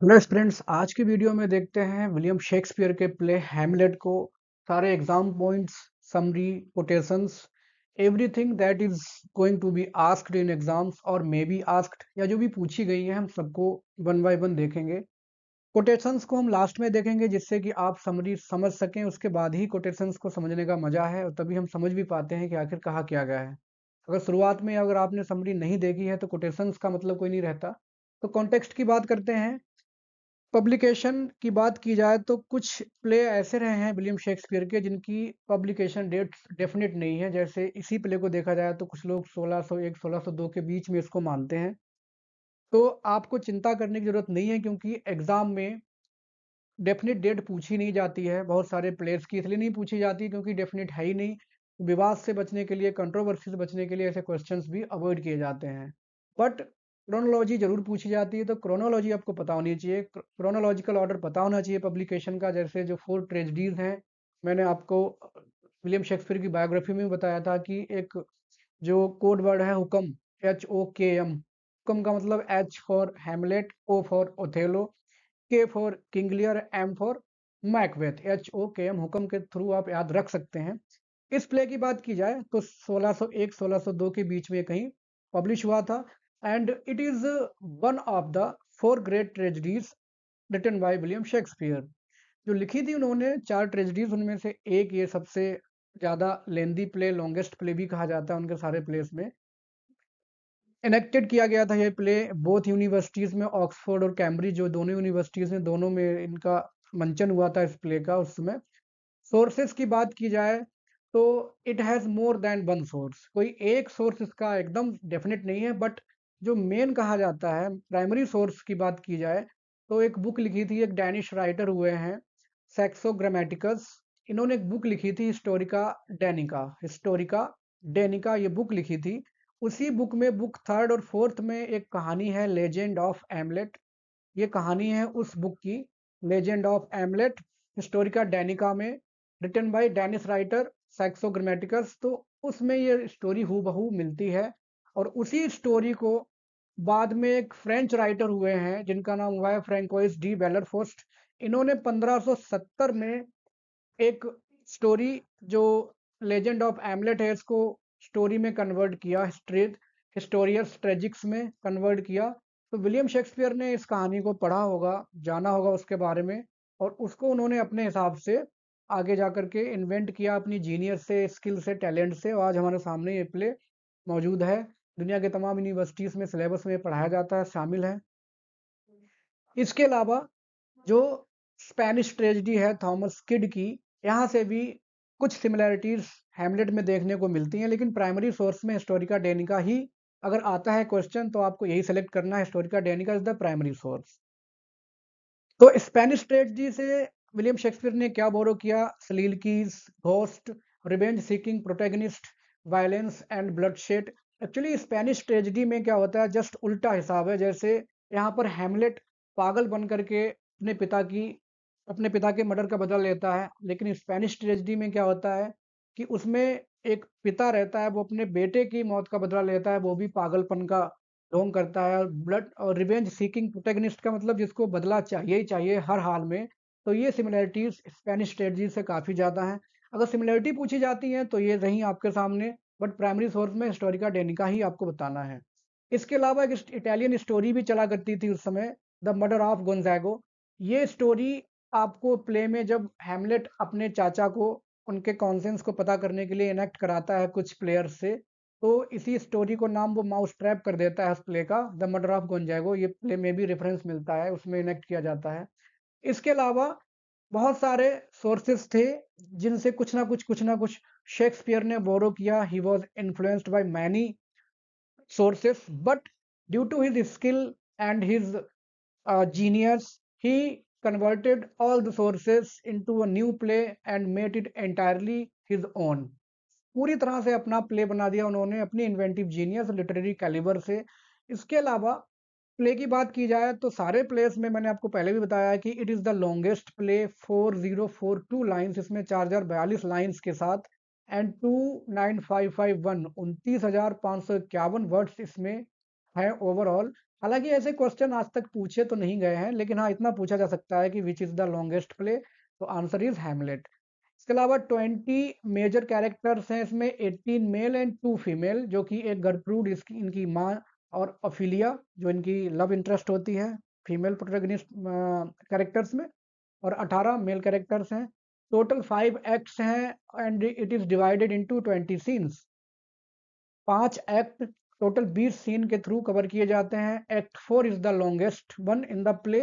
Hello friends, आज की video में देखते हैं विलियम शेक्सपियर के प्ले हैमलेट को। सारे exam points, summary, quotations, everything that is going to be asked in exams और मे बी आस्क्ड, या जो भी पूछी गई है हम सबको वन बाय वन देखेंगे। कोटेशंस को हम लास्ट में देखेंगे जिससे कि आप समरी समझ सकें। उसके बाद ही कोटेशंस को समझने का मजा है और तभी हम समझ भी पाते हैं कि आखिर कहा क्या गया है। अगर शुरुआत में अगर आपने समरी नहीं देखी है तो कोटेशंस का मतलब कोई नहीं रहता। तो कॉन्टेक्स्ट की बात करते हैं। पब्लिकेशन की बात की जाए तो कुछ प्ले ऐसे रहे हैं विलियम शेक्सपियर के जिनकी पब्लिकेशन डेट डेफिनेट नहीं है। जैसे इसी प्ले को देखा जाए तो कुछ लोग 1601 1602 के बीच में इसको मानते हैं। तो आपको चिंता करने की जरूरत नहीं है क्योंकि एग्जाम में डेफिनेट डेट पूछी नहीं जाती है। बहुत सारे प्लेयर्स की इसलिए नहीं पूछी जाती क्योंकि डेफिनेट है ही नहीं। विवाद से बचने के लिए, कंट्रोवर्सी से बचने के लिए ऐसे क्वेश्चंस भी अवॉइड किए जाते हैं। बट क्रोनोलॉजी जरूर पूछी जाती है, तो क्रोनोलॉजी आपको पता होनी चाहिए। क्रोनोलॉजिकल ऑर्डर पता होना चाहिए पब्लिकेशन का। जैसे जो 4 ट्रेजेडीज हैं, मैंने आपको विलियम शेक्सपियर की बायोग्राफी में भी बताया था कि एक जो कोड वर्ड है हुकम, HOKM। हुकम का मतलब H for Hamlet, O for Othello, K for King Lear, M for Macbeth. HOKM हुक्म के थ्रू आप याद रख सकते हैं। इस प्ले की बात की जाए तो 1601 1602 के बीच में कहीं पब्लिश हुआ था। And it is one of the 4 great tragedies written by William Shakespeare. जो लिखी थी उन्होंने 4 ट्रेजेडीज, उनमें से एक ये सबसे ज्यादा लेंदी प्ले, लॉन्गेस्ट प्ले भी कहा जाता है उनके सारे प्लेस में। एनेक्टेड किया गया था ये प्ले बोथ यूनिवर्सिटीज में, ऑक्सफोर्ड और कैम्ब्रिज, जो दोनों यूनिवर्सिटीज हैं, दोनों में इनका मंचन हुआ था इस प्ले का उस समय। सोर्सेस की बात की जाए तो it has more than one source. कोई एक सोर्स इसका एकदम डेफिनेट नहीं है, बट जो मेन कहा जाता है, प्राइमरी सोर्स की बात की जाए तो एक बुक लिखी थी, एक डैनिश राइटर हुए हैं सैक्सो ग्रामेटिकस। इन्होंने एक बुक लिखी थी हिस्टोरिका डेनिका। हिस्टोरिका डेनिका ये बुक लिखी थी। उसी बुक में बुक थर्ड और फोर्थ में एक कहानी है, लेजेंड ऑफ एमलेट। ये कहानी है उस बुक की, लेजेंड ऑफ एमलेट, हिस्टोरिका डेनिका में, written by Denis writer Saxo ग्रामेटिकस। तो उसमें ये स्टोरी हूबहू मिलती है। और उसी स्टोरी को बाद में एक फ्रेंच राइटर हुए हैं जिनका नाम हुआ है फ्रैंकोइस डी बेलरफोस्ट। इन्होंने 1570 में एक स्टोरी, जो लेजेंड ऑफ एमलेट है, इसको स्टोरी में कन्वर्ट किया, हिस्टोरियस ट्रेजिक्स में कन्वर्ट किया। तो विलियम शेक्सपियर ने इस कहानी को पढ़ा होगा, जाना होगा उसके बारे में, और उसको उन्होंने अपने हिसाब से आगे जा करके इन्वेंट किया अपनी जीनियस से, स्किल से, टैलेंट से। और आज हमारे सामने ये प्ले मौजूद है। दुनिया के तमाम यूनिवर्सिटीज में सिलेबस में पढ़ाया जाता है, शामिल है। इसके अलावा जो स्पेनिश ट्रेजेडी है थॉमस किड की, यहाँ से भी कुछ सिमिलैरिटीज हैमलेट में देखने को मिलती हैं। लेकिन प्राइमरी सोर्स में हिस्टोरिका डेनिका ही अगर आता है क्वेश्चन तो आपको यही सेलेक्ट करना है, Historia Danica is the primary source. तो स्पेनिश ट्रेजेडी से विलियम शेक्सपियर ने क्या बोरो किया? Soliloquies, ghost, revenge seeking protagonist, violence and bloodshed. Actually Spanish tragedy में क्या होता है, जस्ट उल्टा हिसाब है। जैसे यहाँ पर हैमलेट पागल बन करके अपने पिता के मर्डर का बदला लेता है, लेकिन स्पेनिश ट्रेजेडी में क्या होता है कि उसमें एक पिता रहता है, वो अपने बेटे की मौत का बदला लेता है, वो भी पागलपन का ढोंग करता है। और ब्लड और रिवेंज सीकिंग प्रोटैगनिस्ट का मतलब जिसको बदला चाहिए ही चाहिए हर हाल में। तो ये सिमिलरिटीज स्पेनिश स्ट्रेटजी से काफ़ी ज़्यादा हैं। अगर सिमिलरिटी पूछी जाती है तो ये रही आपके सामने, बट प्राइमरी सोर्स में हिस्टोरिका डेनिका ही आपको बताना है। इसके अलावा एक इटालियन स्टोरी भी चला करती थी उस समय, द मर्डर ऑफ गोंजागो। ये स्टोरी आपको प्ले में, जब हैमलेट अपने चाचा को उनके कॉन्सेंस को पता करने के लिए इनेक्ट कराता है कुछ प्लेयर से, तो इसी स्टोरी को नाम वो माउस ट्रैप कर देता है उस प्ले का, द मर्डर ऑफ गोंजागो। ये प्ले में भी रेफरेंस मिलता है, उसमें इनेक्ट किया जाता है। इसके अलावा बहुत सारे सोर्सेस थे जिनसे कुछ ना कुछ शेक्सपियर ने बोरो किया। He was influenced by many sources, but due to his skill and his genius, he converted all the sources into a new play and made it entirely his own. पूरी तरह से अपना प्ले बना दिया उन्होंने अपनी इन्वेंटिव जीनियस, लिटरेरी कैलिबर से। इसके अलावा प्ले की बात की जाए तो सारे प्लेस में मैंने आपको पहले भी बताया कि it is the longest play, 4042 lines, इसमें 4042 लाइन्स के साथ, एंड 29551 29,551 वर्ड्स इसमें है ओवरऑल। हालांकि ऐसे क्वेश्चन आज तक पूछे तो नहीं गए हैं, लेकिन हाँ इतना पूछा जा सकता है कि which is the longest play, तो आंसर इज हैमलेट। इसके अलावा 20 मेजर कैरेक्टर्स हैं इसमें, 18 मेल एंड 2 फीमेल, जो कि एक गर्ट्रूड इसकी इनकी माँ, और ओफिलिया जो इनकी लव इंटरेस्ट होती है फीमेल प्रोटैगनिस्ट कैरेक्टर्स में, और 18 मेल कैरेक्टर्स हैं। टोटल 5 एक्ट्स हैं and it is divided into 20 scenes. 5 act total 20 scene के थ्रू कवर किए जाते हैं। Act 4 is the longest one in the play.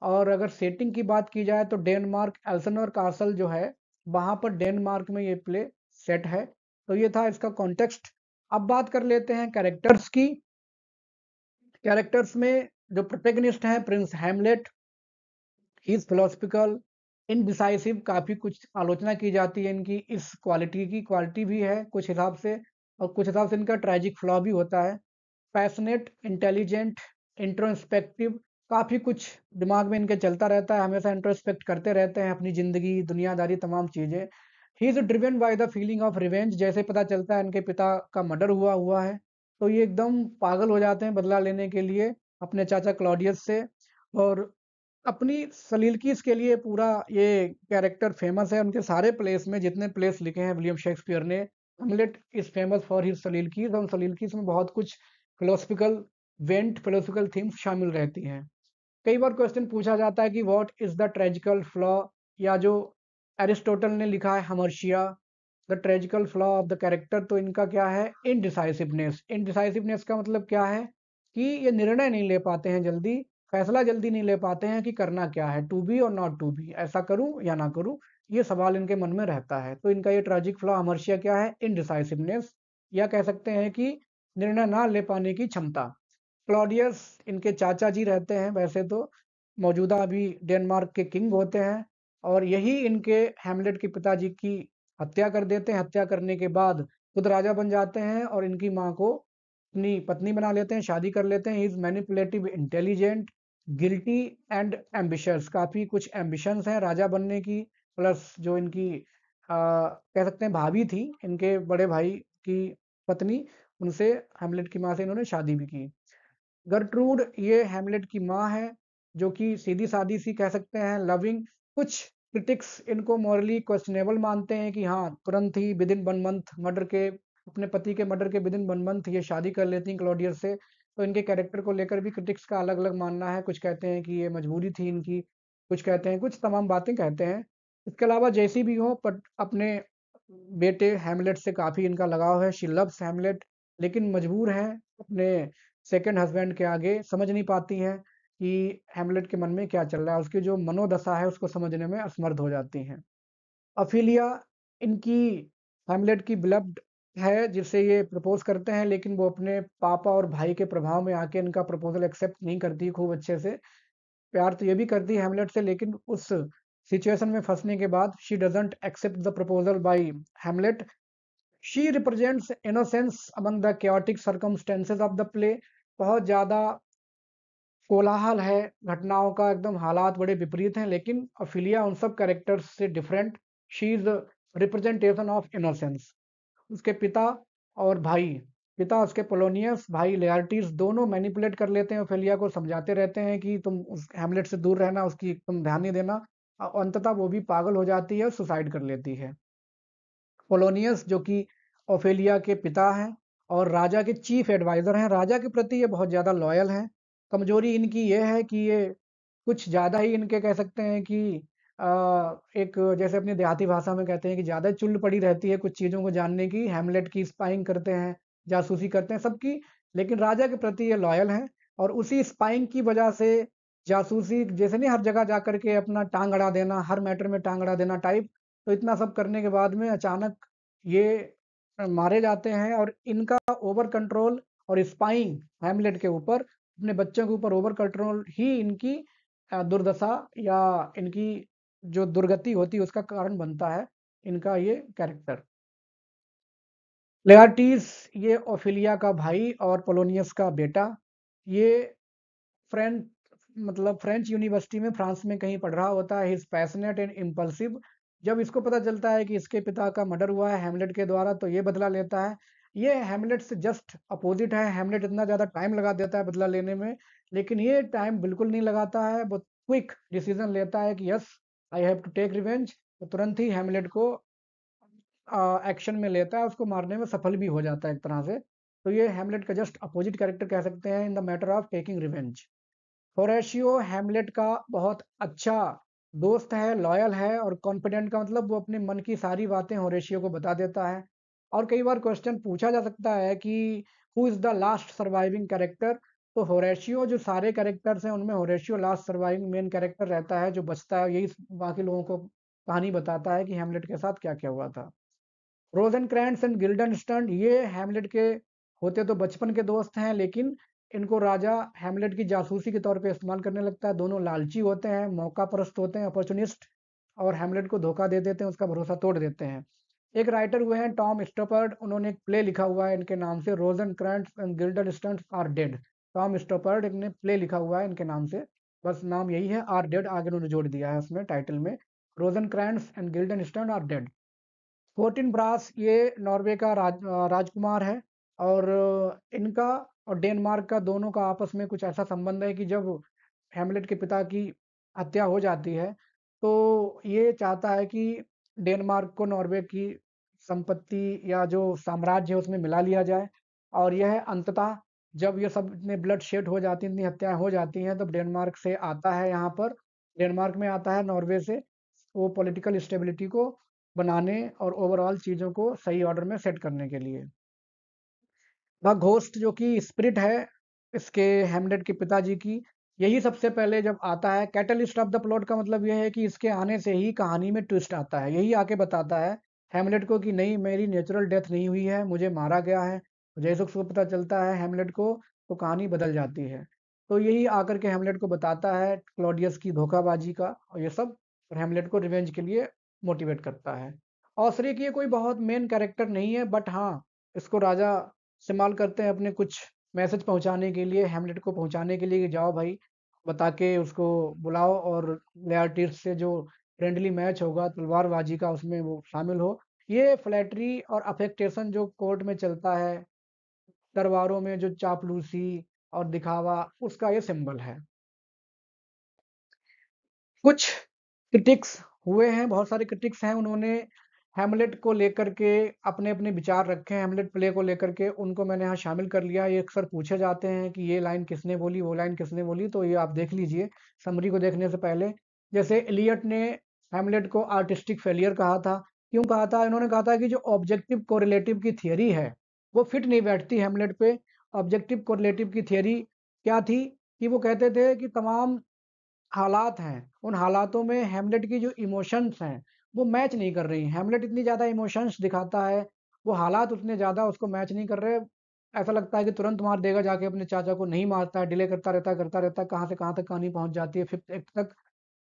और अगर सेटिंग की बात की जाए तो डेनमार्क एल्सनर कासल जो है, वहां पर डेनमार्क में ये प्ले सेट है। तो ये था इसका कॉन्टेक्स्ट। अब बात कर लेते हैं कैरेक्टर्स की। कैरेक्टर्स में जो प्रोटेगनिस्ट हैं Prince Hamlet, he is philosophical, indecisive, काफी कुछ आलोचना की जाती है इनकी इस क्वालिटी की, क्वालिटी भी है कुछ हिसाब से, और कुछ हिसाब से इनका ट्रेजिक फ्लॉ भी होता है। पैशनेट, इंटेलिजेंट, इंट्रोस्पेक्टिव, काफी कुछ दिमाग में इनके चलता रहता है, हमेशा इंट्रोस्पेक्ट करते रहते हैं अपनी जिंदगी, दुनियादारी, तमाम चीजें। He is driven by the feeling of revenge, जैसे पता चलता है इनके पिता का मर्डर हुआ हुआ है तो ये एकदम पागल हो जाते हैं बदला लेने के लिए अपने चाचा क्लॉडियस से। और अपनी सलीलकीस के लिए पूरा ये कैरेक्टर फेमस है। उनके सारे प्लेस में जितने प्लेस लिखे हैं विलियम शेक्सपियर ने, हेमलेट इज फेमस फॉर हिज सलीलकीस, और सलीलकीस में बहुत कुछ फिलोसफिकल वेंट, फिलोसफिकल थीम्स शामिल रहती हैं। कई बार क्वेश्चन पूछा जाता है कि what is the tragical flaw, या जो एरिस्टोटल ने लिखा है hamartia, the tragical flaw of the character, तो इनका क्या है, इनडिसाइसिवनेस। इनडिसाइसिवनेस का मतलब क्या है कि ये निर्णय नहीं ले पाते हैं जल्दी, फैसला जल्दी नहीं ले पाते हैं कि करना क्या है, टू बी और नॉट टू बी, ऐसा करूं या ना करूं, ये सवाल इनके मन में रहता है। तो इनका ये ट्रेजिक फ्लॉ हमर्शिया क्या है, इनडिसाइसिवनेस, या कह सकते हैं कि निर्णय ना ले पाने की क्षमता। क्लॉडियस इनके चाचा जी रहते हैं वैसे तो, मौजूदा अभी डेनमार्क के किंग होते हैं, और यही इनके हैमलेट के पिताजी की हत्या कर देते हैं। हत्या करने के बाद खुद राजा बन जाते हैं और इनकी माँ को अपनी पत्नी बना लेते हैं, शादी कर लेते हैं। Is manipulative, intelligent, guilty and ambitious, काफी कुछ एम्बिशंस हैं राजा बनने की, प्लस जो इनकी कह सकते हैं भाभी थी इनके बड़े भाई की पत्नी, उनसे हैमलेट की माँ से इन्होंने शादी भी की। गर्ट्रूड ये हैमलेट की माँ है, जो कि सीधी सादी सी कह सकते हैं, लविंग। कुछ क्रिटिक्स इनको मॉरली क्वेश्चनेबल मानते हैं कि हाँ तुरंत ही विद इन 1 मंथ मर्डर के, अपने पति के मर्डर के विद इन 1 मंथ ये शादी कर लेती हैं क्लॉडियस से। तो इनके कैरेक्टर को लेकर भी क्रिटिक्स का अलग अलग मानना है, कुछ कहते हैं कि ये मजबूरी थी इनकी, कुछ कहते हैं कुछ तमाम बातें कहते हैं। इसके अलावा जैसी भी हो, पर अपने बेटे हैमलेट से काफी इनका लगाव है, शी लव्स हैमलेट, लेकिन मजबूर हैं अपने सेकंड हस्बैंड के आगे, समझ नहीं पाती हैं कि हैमलेट के मन में क्या चल रहा है, उसकी जो मनोदशा है उसको समझने में असमर्थ हो जाती हैं। ऑफिलिया इनकी हैमलेट की बिलव्ड है, जिससे ये प्रपोज करते हैं, लेकिन वो अपने पापा और भाई के प्रभाव में आके इनका प्रपोजल एक्सेप्ट नहीं करती खूब अच्छे से। प्यार तो ये भी करती है हैमलेट से, लेकिन उस सिचुएशन में फंसने के बाद she doesn't accept the proposal by Hamlet. She represents innocence among the chaotic circumstances of the play. बहुत ज्यादा कोलाहल है घटनाओं का, एकदम हालात बड़े विपरीत हैं, लेकिन अफिलिया उन सब कैरेक्टर्स से different. She is representation of innocence. उसके पिता और भाई, पिता उसके पोलोनियस, भाई लेआर्टिस, दोनों मैनिपुलेट कर लेते हैं ओफेलिया को, समझाते रहते हैं कि तुम उस हैमलेट से दूर रहना, उसकी तुम ध्यान नहीं देना। अंततः वो भी पागल हो जाती है, सुसाइड कर लेती है। पोलोनियस जो कि ओफेलिया के पिता हैं और राजा के चीफ एडवाइजर हैं, राजा के प्रति ये बहुत ज़्यादा लॉयल हैं। कमजोरी इनकी ये है कि ये कुछ ज़्यादा ही इनके कह सकते हैं कि एक जैसे अपनी देहाती भाषा में कहते हैं कि ज़्यादा चुल पड़ी रहती है कुछ चीज़ों को जानने की। हैमलेट की स्पाइंग करते हैं, जासूसी करते हैं सबकी, लेकिन राजा के प्रति ये लॉयल हैं। और उसी स्पाइंग की वजह से, जासूसी जैसे नहीं हर जगह जा करके अपना टांग अड़ा देना, हर मैटर में टांग अड़ा देना टाइप, तो इतना सब करने के बाद में अचानक ये मारे जाते हैं। और इनका ओवर कंट्रोल और स्पाइंग हैमलेट के ऊपर, अपने बच्चों के ऊपर ओवर कंट्रोल ही इनकी दुर्दशा या इनकी जो दुर्गति होती है उसका कारण बनता है, इनका ये कैरेक्टर। लेआर्टीज ये ओफिलिया का भाई और पोलोनियस का बेटा। ये फ्रेंच, मतलब फ्रेंच यूनिवर्सिटी में फ्रांस में कहीं पढ़ रहा होता है। Is passionate and impulsive. जब इसको पता चलता है कि इसके पिता का मर्डर हुआ है हैमलेट के द्वारा, तो ये बदला लेता है। ये हैमलेट से जस्ट अपोजिट है। हैमलेट इतना ज़्यादा टाइम लगा देता है बदला लेने में, लेकिन ये टाइम बिल्कुल नहीं लगाता है। बहुत क्विक डिसीजन लेता है कि yes, I have to take revenge. तो तुरंत ही हैमलेट को एक्शन में लेता है, उसको मारने में सफल भी हो जाता है एक तरह से। तो ये हैमलेट का जस्ट अपोजिट कैरेक्टर कह सकते हैं in the matter of taking revenge. Horatio Hamlet का बहुत अच्छा दोस्त है, लॉयल है और कॉन्फिडेंट का मतलब वो अपने मन की सारी बातें होरेशियो को बता देता है। और कई बार क्वेश्चन पूछा जा सकता है कि who is the last surviving character. तो होरेशियो जो सारे कैरेक्टर्स हैं उनमें Horatio last surviving main character रहता है, जो बचता है, यही बाकी लोगों को कहानी बताता है कि हैमलेट के साथ क्या क्या हुआ था। रोजेनक्रैंट्स एंड गिल्डनस्टर्न ये हैमलेट के होते तो बचपन के दोस्त हैं, लेकिन इनको राजा हैमलेट की जासूसी के तौर पे इस्तेमाल करने लगता है। दोनों लालची होते हैं, मौका परस्त होते हैं, अपॉर्चुनिस्ट, और हैमलेट को धोखा दे देते हैं, उसका भरोसा तोड़ देते हैं। एक राइटर हुए हैं टॉम स्टोपर्ड, उन्होंने एक प्ले लिखा हुआ है इनके नाम से, रोजेनक्रैंट्स and Guildenstern are dead. Tom स्टोपर्ड ने प्ले लिखा हुआ है इनके नाम से, बस नाम यही है, आर डेड आगे उन्होंने जोड़ दिया है उसमें टाइटल में। Rosencrantz and Guildenstern are dead. Fortinbras ये नॉर्वे का राजकुमार है, और इनका और डेनमार्क का दोनों का आपस में कुछ ऐसा संबंध है कि जब हैमलेट के पिता की हत्या हो जाती है तो ये चाहता है कि डेनमार्क को नॉर्वे की संपत्ति या जो साम्राज्य है उसमें मिला लिया जाए। और यह अंततः जब ये सब इतने ब्लड शेड हो जाती हैं, इतनी हत्याएं हो जाती हैं, तब डेनमार्क से आता है यहाँ पर, डेनमार्क में आता है नॉर्वे से, वो पॉलिटिकल स्टेबिलिटी को बनाने और ओवरऑल चीज़ों को सही ऑर्डर में सेट करने के लिए। द घोस्ट जो कि स्पिरिट है इसके हैमलेट के पिताजी की, यही सबसे पहले जब आता है, कैटलिस्ट ऑफ द प्लॉट का मतलब यह है कि इसके आने से ही कहानी में ट्विस्ट आता है। यही आके बताता है हैमलेट को कि नहीं, मेरी नेचुरल डेथ नहीं हुई है, मुझे मारा गया है। जैसे उसको पता चलता है हैमलेट को, तो कहानी बदल जाती है। तो यही आकर के हैमलेट को बताता है क्लॉडियस की धोखाबाजी का और ये सब, और हैमलेट को रिवेंज के लिए मोटिवेट करता है। ऑसरिक ये कोई बहुत मेन कैरेक्टर नहीं है, बट हाँ, इसको राजा इस्तेमाल करते हैं अपने कुछ मैसेज पहुंचाने के लिए, हैमलेट को पहुंचाने के लिए कि जाओ भाई, बता के उसको बुलाओ और लेयरटिस से जो फ्रेंडली मैच होगा तलवारबाजी का उसमें वो शामिल हो। ये फ्लैटरी और अफेक्टेशन जो कोर्ट में चलता है, दरबारों में जो चापलूसी और दिखावा, उसका ये सिंबल है। कुछ क्रिटिक्स हुए हैं, बहुत सारे क्रिटिक्स हैं, उन्होंने हैमलेट को लेकर के अपने अपने विचार रखे हैं। हैमलेट प्ले को लेकर के उनको मैंने यहाँ शामिल कर लिया। ये अक्सर पूछे जाते हैं कि ये लाइन किसने बोली, वो लाइन किसने बोली, तो ये आप देख लीजिए समरी को देखने से पहले। जैसे एलियट ने हैमलेट को आर्टिस्टिक फेलियर कहा था। क्यों कहा था? इन्होंने कहा था कि जो ऑब्जेक्टिव कोरिलेटिव की थियरी है वो फिट नहीं बैठती हैमलेट पे। ऑब्जेक्टिव कोरिलेटिव की थियरी क्या थी कि वो कहते थे कि तमाम हालात हैं, उन हालातों में हैमलेट की जो इमोशंस हैं, वो मैच नहीं कर रही। हैमलेट इतनी ज़्यादा इमोशंस दिखाता है, वो हालात उतने ज़्यादा उसको मैच नहीं कर रहे। ऐसा लगता है कि तुरंत मार देगा जाके अपने चाचा को, नहीं मारता है, डिले करता रहता है, कहाँ से कहाँ तक कहानी पहुँच जाती है, 5th एक्ट तक।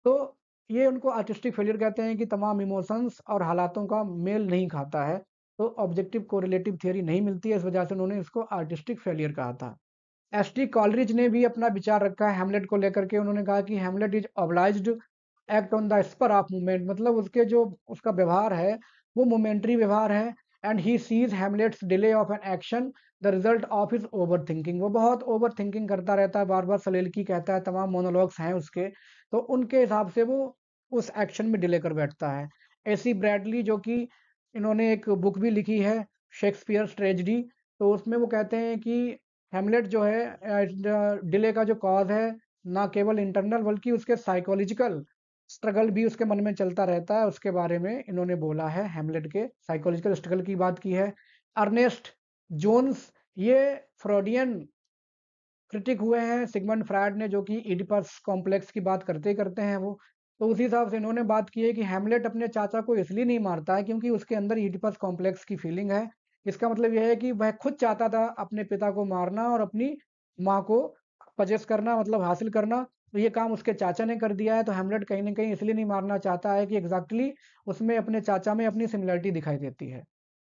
तो ये उनको आर्टिस्टिक फेलियर कहते हैं कि तमाम इमोशंस और हालातों का मेल नहीं खाता है, तो ऑब्जेक्टिव कोरिलेटिव थियरी नहीं मिलती है, इस वजह से उन्होंने इसको आर्टिस्टिक फेलियर कहा था। एसटी कॉलरिज ने भी अपना विचार रखा है हैमलेट को लेकर के। उन्होंने कहा कि Hamlet is obliged act on the spur of movement, मतलब उसके जो उसका व्यवहार है वो मोमेंट्री व्यवहार है। And he sees Hamlet's delay of an action the result of his over thinking, वो बहुत ओवर थिंकिंग करता रहता है, बार बार सलेलकी कहता है, तमाम मोनोलॉग्स हैं उसके, तो उनके हिसाब से वो उस एक्शन में डिले कर बैठता है। एसी ब्रैडली जो कि इन्होंने एक बुक भी लिखी है, शेक्सपियर्स ट्रेजेडी, तो उसमें वो कहते हैं कि हैमलेट जो है डिले का जो कॉज है, ना केवल इंटरनल बल्कि उसके साइकोलॉजिकल स्ट्रगल भी उसके मन में चलता रहता है, उसके बारे में इन्होंने बोला है, हैमलेट के साइकोलॉजिकल स्ट्रगल की बात की है। अर्नेस्ट जोन्स ये फ्रॉडियन क्रिटिक हुए हैं सिगमंड फ्रायड ने, जो कि इडिपस कॉम्प्लेक्स की बात करते ही करते हैं वो। तो उसी हिसाब से इन्होंने बात की है कि हैमलेट अपने चाचा को इसलिए नहीं मारता है क्योंकि उसके अंदर इडिपस कॉम्प्लेक्स की फीलिंग है। इसका मतलब यह है कि वह खुद चाहता था अपने पिता को मारना और अपनी माँ को पजेस करना, मतलब हासिल करना। तो ये काम उसके चाचा ने कर दिया है, तो हैमलेट कहीं ना कहीं इसलिए नहीं मारना चाहता है कि एग्जैक्टली उसमें अपने चाचा में अपनी सिमिलरिटी दिखाई देती है,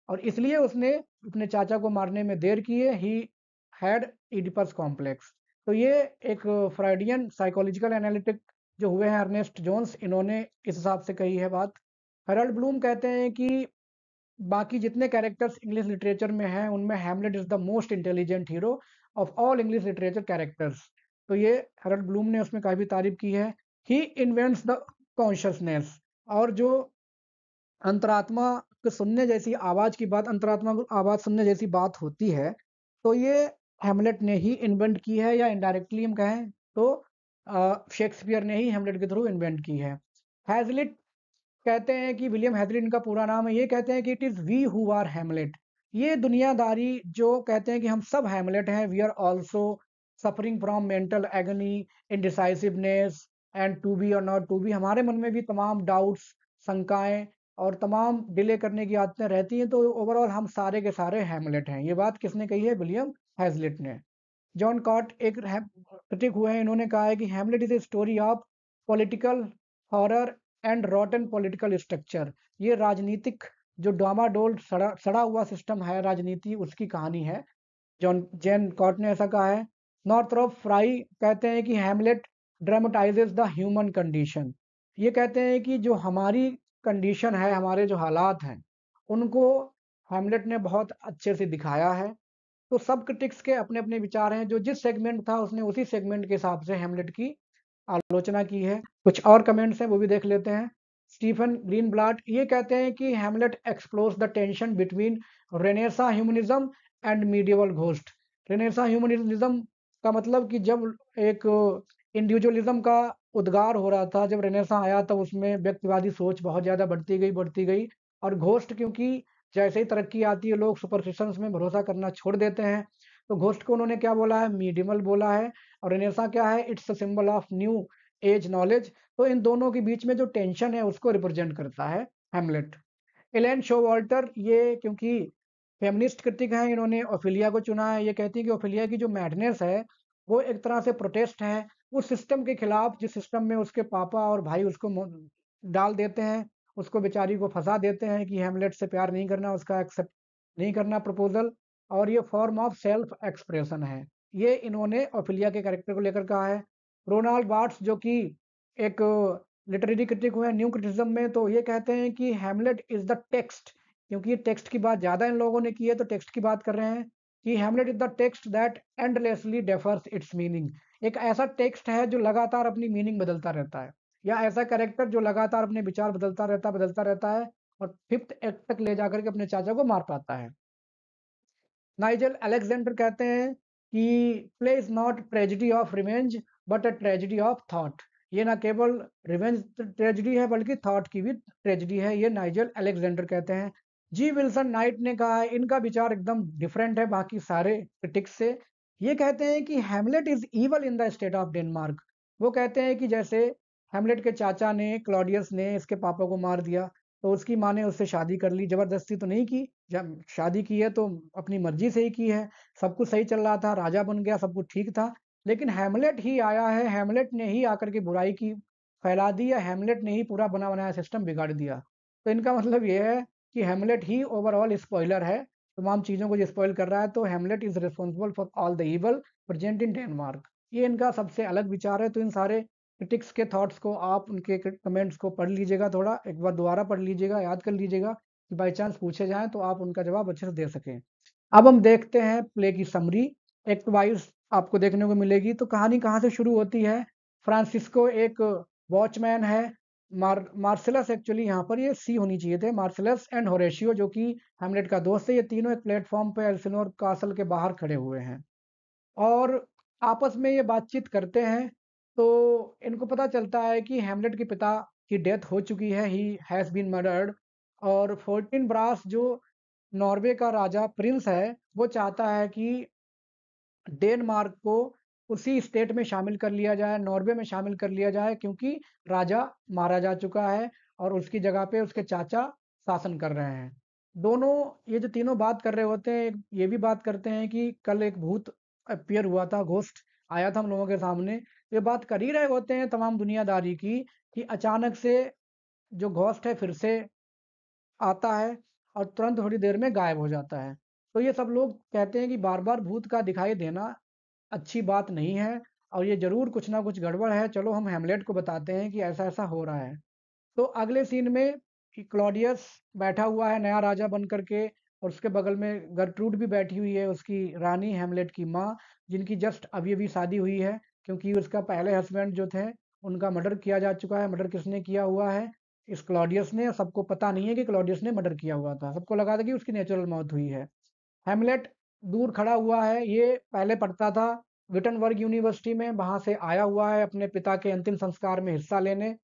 और इसलिए उसने अपने चाचा को मारने में देर की है। He had Oedipus complex. तो ये एक फ्राइडियन साइकोलॉजिकल एनालिटिक जो हुए हैं अर्नेस्ट जोन्स, इन्होंने इस हिसाब से कही है बात। हेरल्ड ब्लूम कहते हैं कि बाकी जितने कैरेक्टर्स इंग्लिश लिटरेचर में हैं उनमें Hamlet is the most intelligent hero of all English literature characters. तो ये हैरोल्ड ब्लूम ने उसमें काफ़ी तारीफ की है। ही इन्वेंट्स द कॉन्शियसनेस, और जो अंतरात्मा को सुनने जैसी आवाज़ की बात, अंतरात्मा को आवाज़ सुनने जैसी बात होती है, तो ये हैमलेट ने ही इन्वेंट की है, या इनडायरेक्टली हम कहें तो शेक्सपियर ने ही हैमलेट के थ्रू इन्वेंट की है। हैजलिट कहते हैं कि विलियम हैजलिट इनका पूरा नाम है, ये कहते हैं कि it is we who are Hamlet. ये दुनियादारी जो कहते हैं कि हम सब हैमलेट हैं, we are also suffering from mental agony, indecisiveness and to be और नॉट टू बी। हमारे मन में भी तमाम डाउट्स, शंकाएं और तमाम डिले करने की आदतें रहती हैं, तो ओवरऑल हम सारे के सारे हैमलेट हैं। ये बात किसने कही है? विलियम हैजलिट ने। जॉन कॉट एक क्रिटिक हुए हैं, इन्होंने कहा है कि Hamlet is a story of political horror and रॉटन political structure. ये राजनीतिक जो डामाडोल सड़ा सड़ा हुआ सिस्टम है राजनीति, उसकी कहानी है। जॉन जैन कॉट ने ऐसा कहा है। नॉर्थरोप फ्राई कहते हैं कि हैमलेट ड्रामेटाइजेस द ह्यूमन कंडीशन। ये कहते हैं कि जो हमारी कंडीशन है, हमारे जो हालात हैं, उनको हैमलेट ने बहुत अच्छे से दिखाया है। तो सब क्रिटिक्स के अपने अपने विचार हैं, जो जिस सेगमेंट था उसने उसी सेगमेंट के हिसाब से हेमलेट की आलोचना की है। कुछ और कमेंट्स हैं, वो भी देख लेते हैं। स्टीफन ग्रीनब्लाट ये कहते हैं कि Hamlet explores the tension between Renaissance humanism and medieval ghost. Renaissance humanism का मतलब कि जब एक इंडिविजुअलिज्म का उद्गार हो रहा था, जब रेनेसा आया तब उसमें व्यक्तिवादी सोच बहुत ज़्यादा बढ़ती गई। और घोस्ट, क्योंकि जैसे ही तरक्की आती है लोग सुपरस्टिशंस में भरोसा करना छोड़ देते हैं, तो घोस्ट को उन्होंने क्या बोला है? मीडियमल बोला है। और रेनेसा क्या है? It's a symbol of new age knowledge. तो इन दोनों के बीच में जो टेंशन है उसको रिप्रेजेंट करता है हेमलेट। एलेन शोवाल्टर ये क्योंकि फेमिनिस्ट क्रिटिक हैं, इन्होंने ओफिलिया को चुना है। ये कहती है कि ओफिलिया की जो मैडनेस है वो एक तरह से प्रोटेस्ट है उस सिस्टम के खिलाफ, जिस सिस्टम में उसके पापा और भाई उसको डाल देते हैं, उसको बेचारी को फंसा देते हैं कि हेमलेट से प्यार नहीं करना, उसका एक्सेप्ट नहीं करना प्रपोजल। और ये फॉर्म ऑफ सेल्फ एक्सप्रेशन है। ये इन्होंने ओफिलिया के कैरेक्टर को लेकर कहा है। रोनाल्ड बार्ट्स जो कि एक लिटरेरी क्रिटिक हुए हैं न्यू क्रिटिसिज्म में, तो ये कहते हैं कि हेमलेट इज द टेक्स्ट। क्योंकि ये टेक्स्ट की बात ज़्यादा इन लोगों ने की है, तो टेक्स्ट की बात कर रहे हैं कि Hamlet is the text that endlessly defers its meaning. एक ऐसा टेक्स्ट है जो लगातार अपनी मीनिंग बदलता रहता है, या ऐसा कैरेक्टर जो लगातार अपने विचार बदलता रहता है और फिफ्थ एक्ट तक ले जाकर के अपने चाचा को मार पाता है। नाइजल अलेक्जेंडर कहते हैं कि play is not tragedy of revenge but a tragedy of thought. ये ना केवल रिवेंज ट्रेजिडी है बल्कि थॉट की भी ट्रेजिडी है, ये नाइजल अलेक्जेंडर कहते हैं। जी विल्सन नाइट ने कहा है, इनका विचार एकदम डिफरेंट है बाकी सारे क्रिटिक्स से। ये कहते हैं कि Hamlet is evil in the state of Denmark. वो कहते हैं कि जैसे हैमलेट के चाचा ने, क्लॉडियस ने इसके पापा को मार दिया, तो उसकी माँ ने उससे शादी कर ली, जबरदस्ती तो नहीं की। जब शादी की है तो अपनी मर्जी से ही की है। सब कुछ सही चल रहा था, राजा बन गया, सब कुछ ठीक था। लेकिन हैमलेट ही आया है, हैमलेट ने ही आकर के बुराई की फैला दी, या हैमलेट ने ही पूरा बना बनाया सिस्टम बिगाड़ दिया। तो इनका मतलब ये है कि हैमलेट ही ओवरऑल स्पॉइलर है, तमाम चीज़ों को जो स्पॉइल कर रहा है। तो Hamlet is responsible for all the evil present in Denmark. ये इनका सबसे अलग विचार है। तो इन सारे क्रिटिक्स के थॉट्स को आप, उनके कमेंट्स को पढ़ लीजिएगा, थोड़ा एक बार दोबारा पढ़ लीजिएगा, याद कर लीजिएगा कि बाई चांस पूछे जाएँ तो आप उनका जवाब अच्छे से दे सकें। अब हम देखते हैं प्ले की समरी। एक्ट वाइज आपको देखने को मिलेगी। तो कहानी कहाँ से शुरू होती है? फ्रांसिस्को एक वॉचमैन है। मार्सेलस, एक्चुअली यहाँ पर ये सी होनी चाहिए थे, मार्सेलस एंड होरेशियो जो कि हैमलेट का दोस्त है, ये तीनों एक प्लेटफॉर्म पे एल्सिनोर कासल के बाहर खड़े हुए हैं और आपस में ये बातचीत करते हैं। तो इनको पता चलता है कि हैमलेट के पिता की डेथ हो चुकी है, ही हैज़ बीन मर्डर्ड। और फोर्टिन ब्रास जो नॉर्वे का राजा प्रिंस है, वो चाहता है कि डेनमार्क को उसी स्टेट में शामिल कर लिया जाए, नॉर्वे में शामिल कर लिया जाए, क्योंकि राजा मारा जा चुका है और उसकी जगह पे उसके चाचा शासन कर रहे हैं। दोनों, ये जो तीनों बात कर रहे होते हैं, ये भी बात करते हैं कि कल एक भूत अपीयर हुआ था, घोस्ट आया था हम लोगों के सामने। ये बात कर ही रहे होते हैं तमाम दुनियादारी की, कि अचानक से जो घोस्ट है फिर से आता है और तुरंत थोड़ी देर में गायब हो जाता है। तो ये सब लोग कहते हैं कि बार-बार भूत का दिखाई देना अच्छी बात नहीं है और ये ज़रूर कुछ ना कुछ गड़बड़ है। चलो हम हैमलेट को बताते हैं कि ऐसा-ऐसा हो रहा है। तो अगले सीन में क्लॉडियस बैठा हुआ है नया राजा बन करके, और उसके बगल में गर्ट्रूड भी बैठी हुई है, उसकी रानी, हेमलेट की माँ, जिनकी जस्ट अभी अभी शादी हुई है, क्योंकि उसका पहले हस्बैंड जो थे उनका मर्डर किया जा चुका है। मर्डर किसने किया हुआ है? इस क्लॉडियस ने। सबको पता नहीं है कि क्लॉडियस ने मर्डर किया हुआ था, सबको लगा था कि उसकी नेचुरल मौत हुई है। हेमलेट दूर खड़ा हुआ है, ये पहले पढ़ता था विटनबर्ग यूनिवर्सिटी में, वहां से आया हुआ है अपने पिता के अंतिम संस्कार में हिस्सा लेने।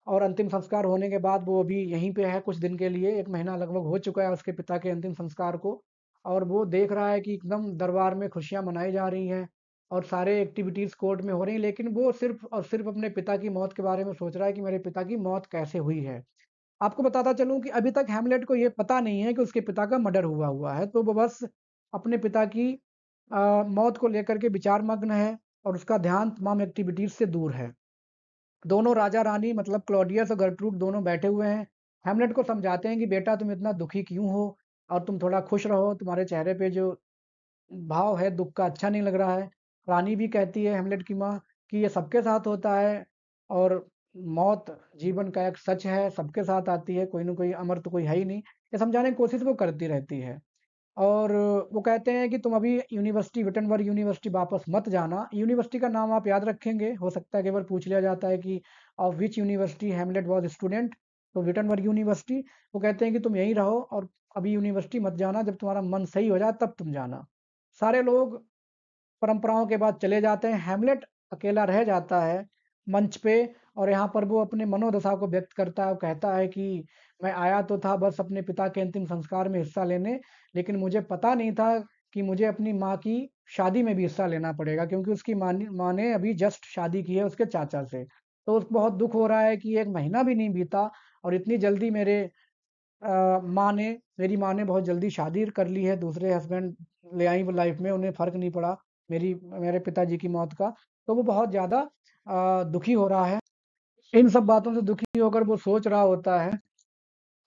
और अंतिम संस्कार होने के बाद वो अभी यहीं पे है कुछ दिन के लिए, 1 महीना लगभग हो चुका है उसके पिता के अंतिम संस्कार को। और वो देख रहा है कि एकदम दरबार में खुशियाँ मनाई जा रही हैं और सारे एक्टिविटीज़ कोर्ट में हो रही हैं, लेकिन वो सिर्फ़ और सिर्फ़ अपने पिता की मौत के बारे में सोच रहा है कि मेरे पिता की मौत कैसे हुई है। आपको बताता चलूँ कि अभी तक हैमलेट को ये पता नहीं है कि उसके पिता का मर्डर हुआ हुआ है, तो वो बस अपने पिता की मौत को लेकर के विचारमग्न है और उसका ध्यान तमाम एक्टिविटीज़ से दूर है। दोनों राजा-रानी मतलब क्लॉडियस और गर्ट्रूड दोनों बैठे हुए हैं। हैमलेट को समझाते हैं कि बेटा तुम इतना दुखी क्यों हो और तुम थोड़ा खुश रहो, तुम्हारे चेहरे पे जो भाव है दुःख का अच्छा नहीं लग रहा है। रानी भी कहती है हेमलेट की माँ कि ये सबके साथ होता है और मौत जीवन का एक सच है, सबके साथ आती है, कोई न कोई अमर तो कोई है ही नहीं। ये समझाने की कोशिश वो करती रहती है। और वो कहते हैं कि तुम अभी यूनिवर्सिटी विटनबर्ग यूनिवर्सिटी वापस मत जाना। यूनिवर्सिटी का नाम आप याद रखेंगे, हो सकता है कई बार पूछ लिया जाता है कि of which university Hamlet was student, तो विटनबर्ग यूनिवर्सिटी। वो कहते हैं कि तुम यहीं रहो और अभी यूनिवर्सिटी मत जाना, जब तुम्हारा मन सही हो जाए तब तुम जाना। सारे लोग परंपराओं के बाद चले जाते हैं, हैमलेट अकेला रह जाता है मंच पे। और यहाँ पर वो अपने मनोदशा को व्यक्त करता है, वो कहता है कि मैं आया तो था बस अपने पिता के अंतिम संस्कार में हिस्सा लेने, लेकिन मुझे पता नहीं था कि मुझे अपनी माँ की शादी में भी हिस्सा लेना पड़ेगा, क्योंकि उसकी माँ ने अभी जस्ट शादी की है उसके चाचा से। तो उसको बहुत दुख हो रहा है कि 1 महीना भी नहीं बीता और इतनी जल्दी मेरी माँ ने बहुत जल्दी शादी कर ली है, दूसरे हस्बैंड ले आई वो लाइफ में, उन्हें फ़र्क नहीं पड़ा मेरे पिताजी की मौत का। तो वो बहुत ज़्यादा दुखी हो रहा है। इन सब बातों से दुखी होकर वो सोच रहा होता है।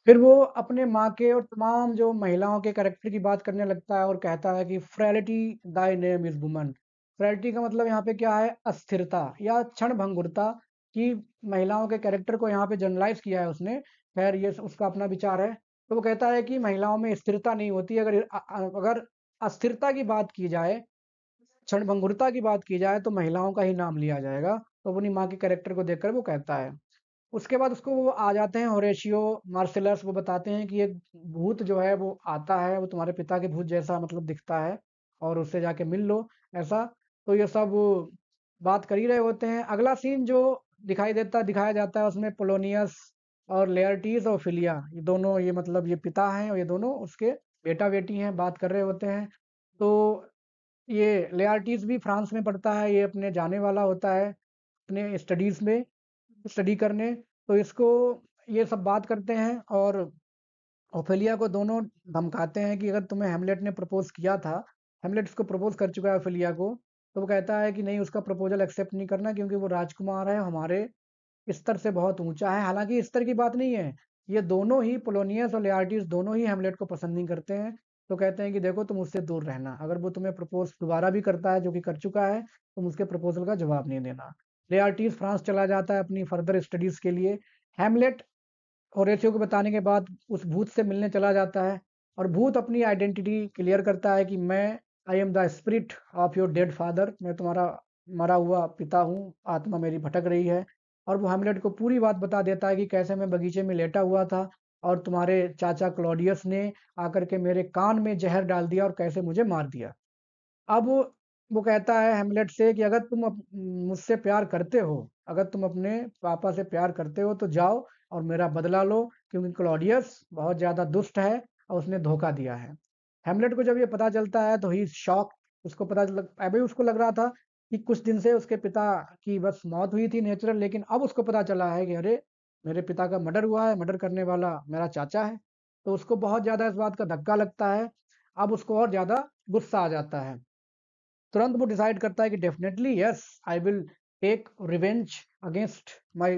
फिर वो अपने माँ के और तमाम जो महिलाओं के कैरेक्टर की बात करने लगता है और कहता है कि फ्रैलिटी दाई नेम इज़ वुमन। फ्रैलिटी का मतलब यहाँ पे क्या है? अस्थिरता या क्षणभंगुरता, कि महिलाओं के कैरेक्टर को यहाँ पे जनरलाइज़ किया है उसने। ख़ैर ये उसका अपना विचार है। तो वो कहता है कि महिलाओं में स्थिरता नहीं होती। अगर अस्थिरता की बात की जाए, क्षणभंगुरता की बात की जाए, तो महिलाओं का ही नाम लिया जाएगा। तो अपनी माँ के कैरेक्टर को देखकर वो कहता है। उसके बाद उसको वो आ जाते हैं होरेशियो मार्सेलस, वो बताते हैं कि एक भूत जो है वो आता है, वो तुम्हारे पिता के भूत जैसा मतलब दिखता है और उससे जाके मिल लो, ऐसा। तो ये सब बात कर ही रहे होते हैं। अगला सीन जो दिखाया जाता है उसमें पोलोनियस और लेयर्टीज और फिलिया, ये दोनों, ये मतलब ये पिता हैं और ये दोनों उसके बेटा बेटी हैं, बात कर रहे होते हैं। तो ये लेयर्टीज भी फ्रांस में पढ़ता है, ये अपने जाने वाला होता है अपने स्टडीज में स्टडी करने। तो इसको ये सब बात करते हैं और ओफेलिया को दोनों धमकाते हैं कि अगर तुम्हें हेमलेट ने प्रपोज किया था, हेमलेट उसको प्रपोज कर चुका है ओफेलिया को, तो वो कहता है कि नहीं, उसका प्रपोजल एक्सेप्ट नहीं करना, क्योंकि वो राजकुमार है, हमारे स्तर से बहुत ऊंचा है। हालांकि स्तर की बात नहीं है, ये दोनों ही पोलोनियस और लेआर्टिस दोनों ही हेमलेट को पसंद नहीं करते हैं। तो कहते हैं कि देखो तुम उससे दूर रहना, अगर वो तुम्हें प्रपोज दोबारा भी करता है, जो कि कर चुका है, तुम उसके प्रपोजल का जवाब नहीं देना। लेआर्टिस फ्रांस चला जाता है अपनी फर्दर स्टडीज के लिए। हेमलेट होरेशियो को बताने के बाद उस भूत से मिलने चला जाता है और भूत अपनी आइडेंटिटी क्लियर करता है कि I am the spirit of your dead father, मैं तुम्हारा मरा हुआ पिता हूँ, आत्मा मेरी भटक रही है। और वो हेमलेट को पूरी बात बता देता है कि कैसे मैं बगीचे में लेटा हुआ था और तुम्हारे चाचा क्लॉडियस ने आकर के मेरे कान में जहर डाल दिया और कैसे मुझे मार दिया। अब वो कहता है हेमलेट से कि अगर तुम मुझसे प्यार करते हो, अगर तुम अपने पापा से प्यार करते हो, तो जाओ और मेरा बदला लो, क्योंकि क्लॉडियस बहुत ज़्यादा दुष्ट है और उसने धोखा दिया है। हेमलेट को जब ये पता चलता है तो ही इज शॉक। अभी उसको लग रहा था कि कुछ दिन से उसके पिता की बस मौत हुई थी नेचुरल, लेकिन अब उसको पता चला है कि अरे, मेरे पिता का मर्डर हुआ है, मर्डर करने वाला मेरा चाचा है। तो उसको बहुत ज़्यादा इस बात का धक्का लगता है। अब उसको और ज़्यादा गुस्सा आ जाता है। तुरंत वो डिसाइड करता है कि definitely yes, I will take revenge against my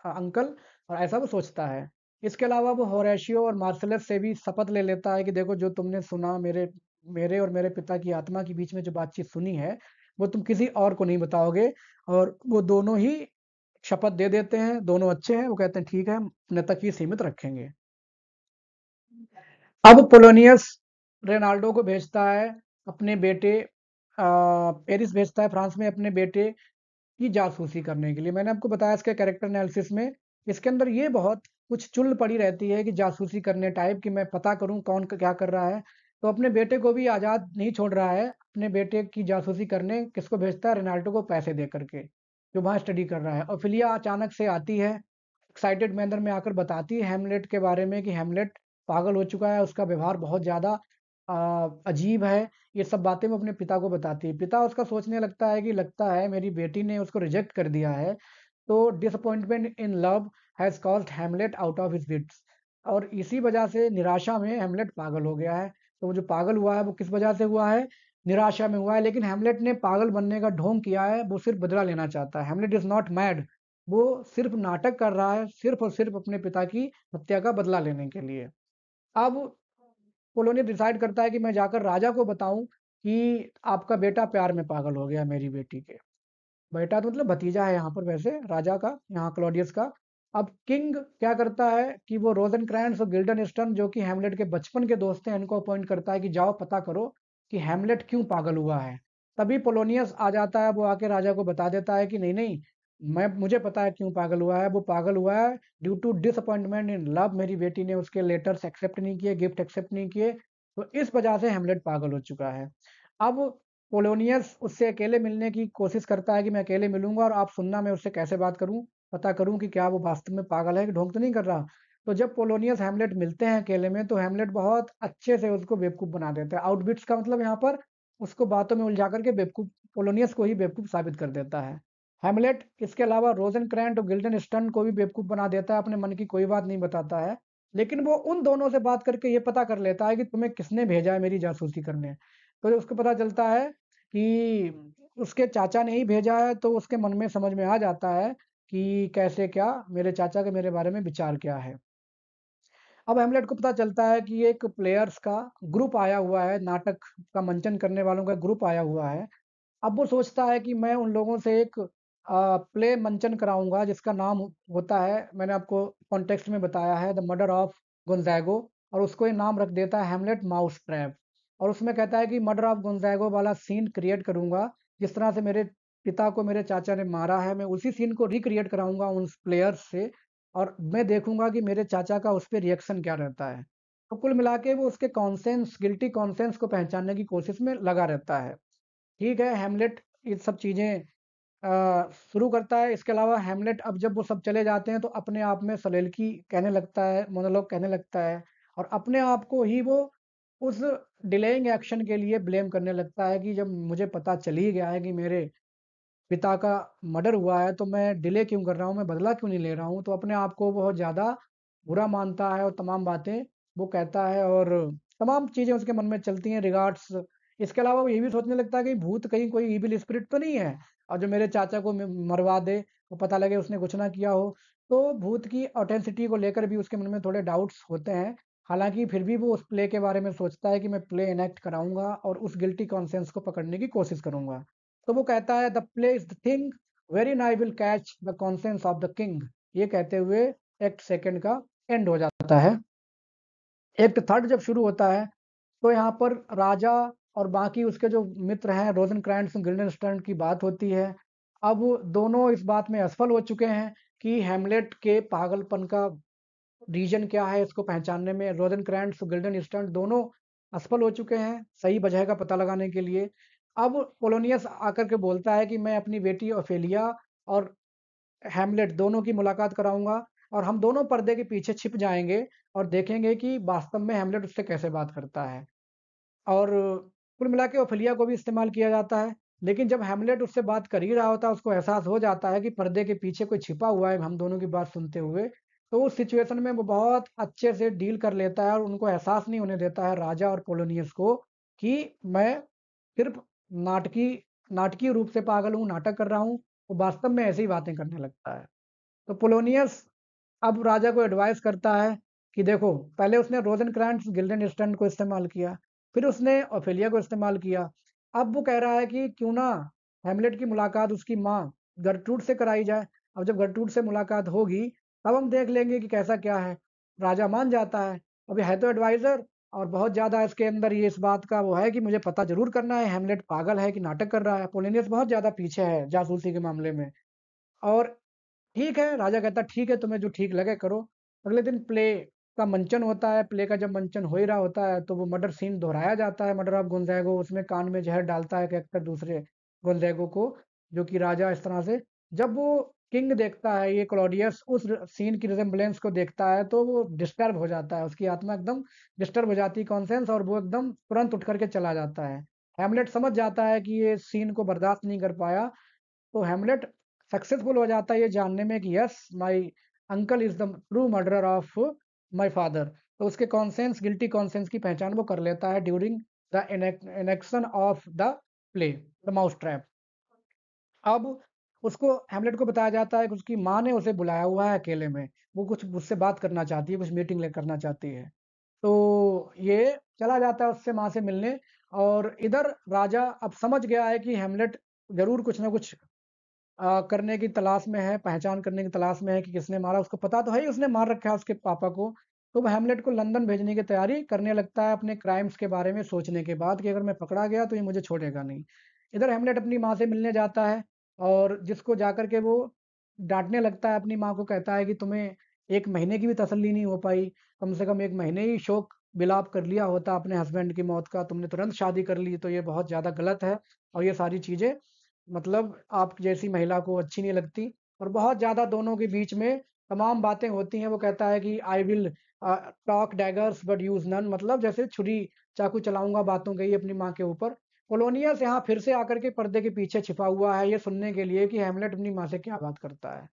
uncle, और ऐसा वो सोचता है। इसके अलावा वो होरेशियो और मार्सेलस से भी शपथ ले लेता है कि देखो, जो तुमने सुना, मेरे मेरे और मेरे पिता की आत्मा के बीच में जो बातचीत सुनी है, वो तुम किसी और को नहीं बताओगे। और वो दोनों ही शपथ दे देते हैं। दोनों अच्छे हैं, वो कहते हैं ठीक है, अपने तक ही सीमित रखेंगे। अब पोलोनियस रेनाल्डो को भेजता है अपने बेटे पेरिस भेजता है फ्रांस में अपने बेटे की जासूसी करने के लिए। मैंने आपको बताया इसके कैरेक्टर एनालिसिस में, इसके अंदर ये बहुत कुछ चुल पड़ी रहती है कि जासूसी करने टाइप की मैं पता करूं कौन क्या कर रहा है। तो अपने बेटे को भी आज़ाद नहीं छोड़ रहा है, अपने बेटे की जासूसी करने किसको भेजता है, रेनाल्डो को पैसे दे करके, जो वहाँ स्टडी कर रहा है। और फिलिया अचानक से आती है, एक्साइटेड मैनर में आकर बताती है हेमलेट के बारे में कि हेमलेट पागल हो चुका है, उसका व्यवहार बहुत ज़्यादा अजीब है। ये सब बातें वो अपने पिता को बताती है। पिता उसका सोचने लगता है कि लगता है मेरी बेटी ने उसको रिजेक्ट कर दिया है, तो disappointment in love has caused Hamlet out of his wits. और इसी वजह से निराशा में हेमलेट पागल हो गया है। तो वो जो पागल हुआ है वो किस वजह से हुआ है, निराशा में हुआ है। लेकिन हेमलेट ने पागल बनने का ढोंग किया है, वो सिर्फ बदला लेना चाहता है। हेमलेट इज नॉट मैड, वो सिर्फ नाटक कर रहा है, सिर्फ और सिर्फ अपने पिता की हत्या का बदला लेने के लिए। अब पोलोनियस डिसाइड करता है कि मैं जाकर राजा को बताऊं कि आपका बेटा प्यार में पागल हो गया मेरी बेटी के। बेटा तो मतलब भतीजा है यहाँ पर वैसे राजा का, यहाँ क्लॉडियस का। अब किंग क्या करता है कि वो रोजनक्रैंस और गिल्डनस्टन जो कि हेमलेट के बचपन के दोस्त हैं, इनको अपॉइंट करता है कि जाओ पता करो कि हेमलेट क्यों पागल हुआ है। तभी पोलोनियस आ जाता है, वो आके राजा को बता देता है कि नहीं नहीं, मैं मुझे पता है क्यों पागल हुआ है। वो पागल हुआ है due to disappointment in love, मेरी बेटी ने उसके लेटर्स एक्सेप्ट नहीं किए, गिफ्ट एक्सेप्ट नहीं किए, तो इस वजह से हेमलेट पागल हो चुका है। अब पोलोनियस उससे अकेले मिलने की कोशिश करता है कि मैं अकेले मिलूंगा और आप सुनना मैं उससे कैसे बात करूं, पता करूं कि क्या वो वास्तव में पागल है कि ढोंग तो नहीं कर रहा। तो जब पोलोनियस हेमलेट मिलते हैं अकेले में, तो हेमलेट बहुत अच्छे से उसको बेवकूफ बना देता है। आउटबिट्स का मतलब यहाँ पर उसको बातों में उलझा करके बेवकूफ, पोलोनियस को ही बेवकूफ साबित कर देता है। हेमलेट इसके अलावा रोजनक्रैंट और गिल्डनस्टर्न को भी बेवकूफ बना देता है, अपने मन की कोई बात नहीं बताता है। लेकिन वो उन दोनों से बात करके ये पता कर लेता है कि तुम्हें किसने भेजा है मेरी जासूसी करने। तो उसको पता चलता है कि उसके चाचा ने ही भेजा है, तो उसके मन में समझ में आ जाता है कि कैसे क्या मेरे चाचा के मेरे बारे में विचार क्या है। अब हेमलेट को पता चलता है कि एक प्लेयर्स का ग्रुप आया हुआ है, नाटक का मंचन करने वालों का ग्रुप आया हुआ है। अब वो सोचता है कि मैं उन लोगों से एक प्ले मंचन कराऊंगा जिसका नाम होता है, मैंने आपको कॉन्टेक्स्ट में बताया है, द मर्डर ऑफ गोंजागो। और उसको ये नाम रख देता है हेमलेट माउस ट्रैप। और उसमें कहता है कि मर्डर ऑफ गोंजागो वाला सीन क्रिएट करूंगा, जिस तरह से मेरे पिता को मेरे चाचा ने मारा है, मैं उसी सीन को रिक्रिएट कराऊंगा उन प्लेयर्स से। और मैं देखूंगा कि मेरे चाचा का उस पर रिएक्शन क्या रहता है। तो कुल मिला के वो उसके कॉन्सेंस, गिल्टी कॉन्सेंस को पहचानने की कोशिश में लगा रहता है। ठीक है, हेमलेट ये सब चीज़ें शुरू करता है। इसके अलावा हेमलेट अब जब वो सब चले जाते हैं तो अपने आप में सलीलकी कहने लगता है, मोनोलॉग कहने लगता है। और अपने आप को ही वो उस डिलेइंग एक्शन के लिए ब्लेम करने लगता है कि जब मुझे पता चल ही गया है कि मेरे पिता का मर्डर हुआ है, तो मैं डिले क्यों कर रहा हूँ, मैं बदला क्यों नहीं ले रहा हूँ। तो अपने आप को बहुत ज़्यादा बुरा मानता है और तमाम बातें वो कहता है, और तमाम चीज़ें उसके मन में चलती हैं रिगार्ड्स। इसके अलावा वो ये भी सोचने लगता है कि भूत कहीं कोई इविल स्पिरिट तो नहीं है, और जो मेरे चाचा को मरवा दे, वो पता लगे उसने कुछ ना किया हो। तो भूत की ऑथेंटिसिटी को लेकर भी उसके मन में थोड़े डाउट्स होते हैं। हालांकि फिर भी वो उस प्ले के बारे में सोचता है कि मैं प्ले इनेक्ट कराऊंगा और उस गिल्टी कॉन्सेंस को पकड़ने की कोशिश करूंगा। तो वो कहता है the play is the thing very I will catch the conscience of the king. ये कहते हुए एक्ट सेकंड का एंड हो जाता है। एक्ट थर्ड जब शुरू होता है, तो यहाँ पर राजा और बाकी उसके जो मित्र हैं रोजनक्रैंट्स और गिल्डनस्टर्न की बात होती है। अब दोनों इस बात में असफल हो चुके हैं कि हेमलेट के पागलपन का रीजन क्या है, इसको पहचानने में रोजनक्रैंट्स और गिल्डनस्टर्न दोनों असफल हो चुके हैं सही वजह का पता लगाने के लिए। अब पोलोनियस आकर के बोलता है कि मैं अपनी बेटी ओफेलिया और हैमलेट दोनों की मुलाकात कराऊंगा, और हम दोनों पर्दे के पीछे छिप जाएंगे और देखेंगे कि वास्तव में हैमलेट उससे कैसे बात करता है। और कुल मिला के ओफेलिया को भी इस्तेमाल किया जाता है। लेकिन जब हैमलेट उससे बात कर ही रहा होता है, उसको एहसास हो जाता है कि पर्दे के पीछे कोई छिपा हुआ है हम दोनों की बात सुनते हुए। तो उस सिचुएशन में वो बहुत अच्छे से डील कर लेता है और उनको एहसास नहीं होने देता है राजा और पोलोनियस को कि मैं सिर्फ नाटकी नाटकीय रूप से पागल हूँ, नाटक कर रहा हूँ। वो वास्तव में ऐसी ही बातें करने लगता है। तो पोलोनियस अब राजा को एडवाइस करता है कि देखो, पहले उसने रोजनक्रैंट्स गिल्डनस्टर्न को इस्तेमाल किया, फिर उसने ओफेलिया को इस्तेमाल किया। अब वो कह रहा है कि क्यों ना हेमलेट की मुलाकात उसकी माँ गर्ट्रूड से कराई जाए। अब जब गर्ट्रूड से मुलाकात होगी, तब हम देख लेंगे कि कैसा क्या है। राजा मान जाता है, अब ये है तो एडवाइजर, और बहुत ज़्यादा इसके अंदर ये इस बात का वो है कि मुझे पता ज़रूर करना है हैमलेट पागल है कि नाटक कर रहा है। पोलिनियस बहुत ज़्यादा पीछे है जासूसी के मामले में। और ठीक है, राजा कहता है ठीक है तुम्हें जो ठीक लगे करो। अगले दिन प्ले का मंचन होता है। प्ले का जब मंचन हो ही रहा होता है तो वो मर्डर सीन दोहराया जाता है, मर्डर ऑफ गोंजागो। उसमें कान में जहर डालता है कैरेक्टर दूसरे गोंजागो को, जो कि राजा इस तरह से। जब वो किंग देखता है ये क्लॉडियस उस सीन की रिजेम्बलेंस को देखता है तो वो डिस्टर्ब हो जाता है, उसकी आत्मा एकदम डिस्टर्ब हो जाती है कॉन्सेंस, और वो एकदम तुरंत उठ करके चला जाता है। हैमलेट समझ जाता है कि ये सीन को बर्दाश्त नहीं कर पाया, तो हैमलेट सक्सेसफुल हो जाता है ये जानने में कि yes my uncle is the true murderer of my father. तो उसके कॉन्सेंस, गिल्टी कॉन्सेंस की पहचान वो कर लेता है during the inaction of the play the mouse trap. अब उसको हैमलेट को बताया जाता है कि उसकी माँ ने उसे बुलाया हुआ है अकेले में, वो कुछ उससे बात करना चाहती है, कुछ मीटिंग ले करना चाहती है। तो ये चला जाता है उससे माँ से मिलने। और इधर राजा अब समझ गया है कि हैमलेट जरूर कुछ ना कुछ करने की तलाश में है, पहचान करने की तलाश में है कि किसने मारा। उसको पता तो है ही उसने मार रखा है उसके पापा को। तो वो हैमलेट को लंदन भेजने की तैयारी करने लगता है अपने क्राइम्स के बारे में सोचने के बाद कि अगर मैं पकड़ा गया तो ये मुझे छोड़ेगा नहीं। इधर हैमलेट अपनी माँ से मिलने जाता है और जिसको जाकर के वो डांटने लगता है अपनी माँ को, कहता है कि तुम्हें 1 महीने की भी तसल्ली नहीं हो पाई, कम से कम 1 महीने ही शोक विलाप कर लिया होता अपने हस्बैंड की मौत का, तुमने तुरंत शादी कर ली, तो ये बहुत ज़्यादा गलत है। और ये सारी चीज़ें मतलब आप जैसी महिला को अच्छी नहीं लगती। और बहुत ज़्यादा दोनों के बीच में तमाम बातें होती हैं। वो कहता है कि I will talk daggers but use none, मतलब जैसे छुरी चाकू चलाऊँगा बातों के ही अपनी माँ के ऊपर। पोलोनियस यहाँ फिर से आकर के पर्दे के पीछे छिपा हुआ है ये सुनने के लिए कि हैमलेट अपनी माँ से क्या बात करता है।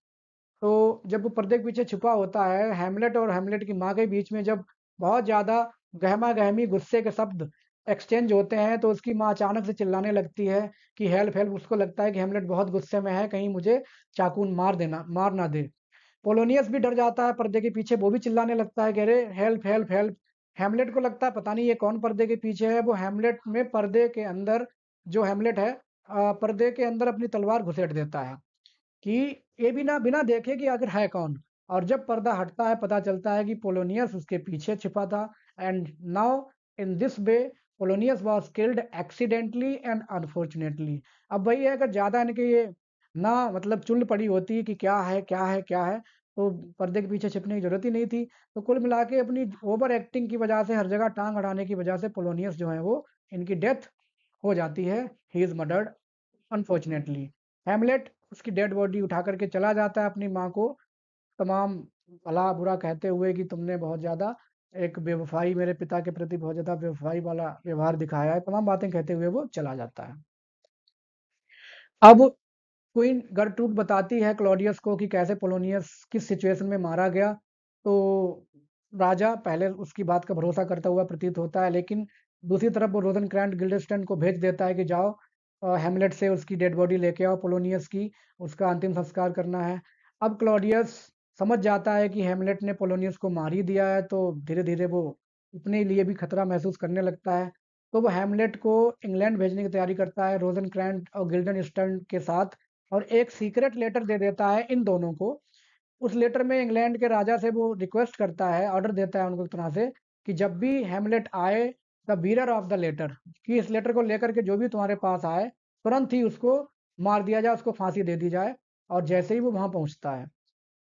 तो जब वो पर्दे के पीछे छुपा होता है, हैमलेट और हैमलेट की माँ के बीच में जब बहुत ज़्यादा गहमा-गहमी गुस्से के शब्द एक्सचेंज होते हैं, तो उसकी माँ अचानक से चिल्लाने लगती है कि हेल्प! हेल्प! उसको लगता है कि हैमलेट बहुत गुस्से में है, कहीं मुझे चाकू मार ना दे। पोलोनियस भी डर जाता है पर्दे के पीछे, वो भी चिल्लाने लगता है कि अरे! हेल्प! हेल्प! हेल्प! हैमलेट को लगता है पता नहीं ये कौन पर्दे के पीछे है, वो हैमलेट में पर्दे के अंदर जो हैमलेट है पर्दे के अंदर अपनी तलवार घुसेड़ देता है। कि ये बिना बिना देखे कि आखिर है कौन। और जब पर्दा हटता है पता चलता है कि पोलोनियस उसके पीछे छिपा था। And now in this way Polonius was killed accidentally and unfortunately. अब वही है, अगर ज़्यादा इनके ये ना मतलब चुल पड़ी होती कि क्या है क्या है क्या है, तो पर्दे के पीछे छिपने की जरूरत ही नहीं थी। तो कुल मिला के अपनी ओवर एक्टिंग की वजह से, हर जगह टांग अड़ाने की वजह से पोलोनियस जो है वो इनकी डेथ हो जाती है। He is murdered unfortunately. Hamlet उसकी डेड बॉडी उठा करके चला जाता है अपनी माँ को तमाम भला बुरा कहते हुए कि तुमने बहुत ज़्यादा एक बेवफाई, मेरे पिता के प्रति बहुत ज़्यादा बेवफाई वाला व्यवहार दिखाया है, तमाम बातें कहते हुए वो चला जाता है। अब क्वीन गर्टरूड बताती है क्लॉडियस को कि कैसे पोलोनियस किस सिचुएशन में मारा गया। तो राजा पहले उसकी बात का भरोसा करता हुआ प्रतीत होता है, लेकिन दूसरी तरफ वो रोजनक्रैंट गिल्डेस्टर्न को भेज देता है कि जाओ हैमलेट से उसकी डेड बॉडी लेके आओ पोलोनियस की, उसका अंतिम संस्कार करना है। अब क्लॉडियस समझ जाता है कि हैमलेट ने पोलोनियस को मार ही दिया है, तो धीरे धीरे वो अपने लिए भी खतरा महसूस करने लगता है। तो वो हैमलेट को इंग्लैंड भेजने की तैयारी करता है रोजनक्रैंट और गिल्डनस्टर्न के साथ, और एक सीक्रेट लेटर दे देता है इन दोनों को। उस लेटर में इंग्लैंड के राजा से वो रिक्वेस्ट करता है, ऑर्डर देता है उनको एक तरह से कि जब भी हैमलेट आए, the bearer of the letter, कि इस लेटर को लेकर के जो भी तुम्हारे पास आए तुरंत ही उसको मार दिया जाए, उसको फांसी दे दी जाए। और जैसे ही वो वहां पहुंचता है,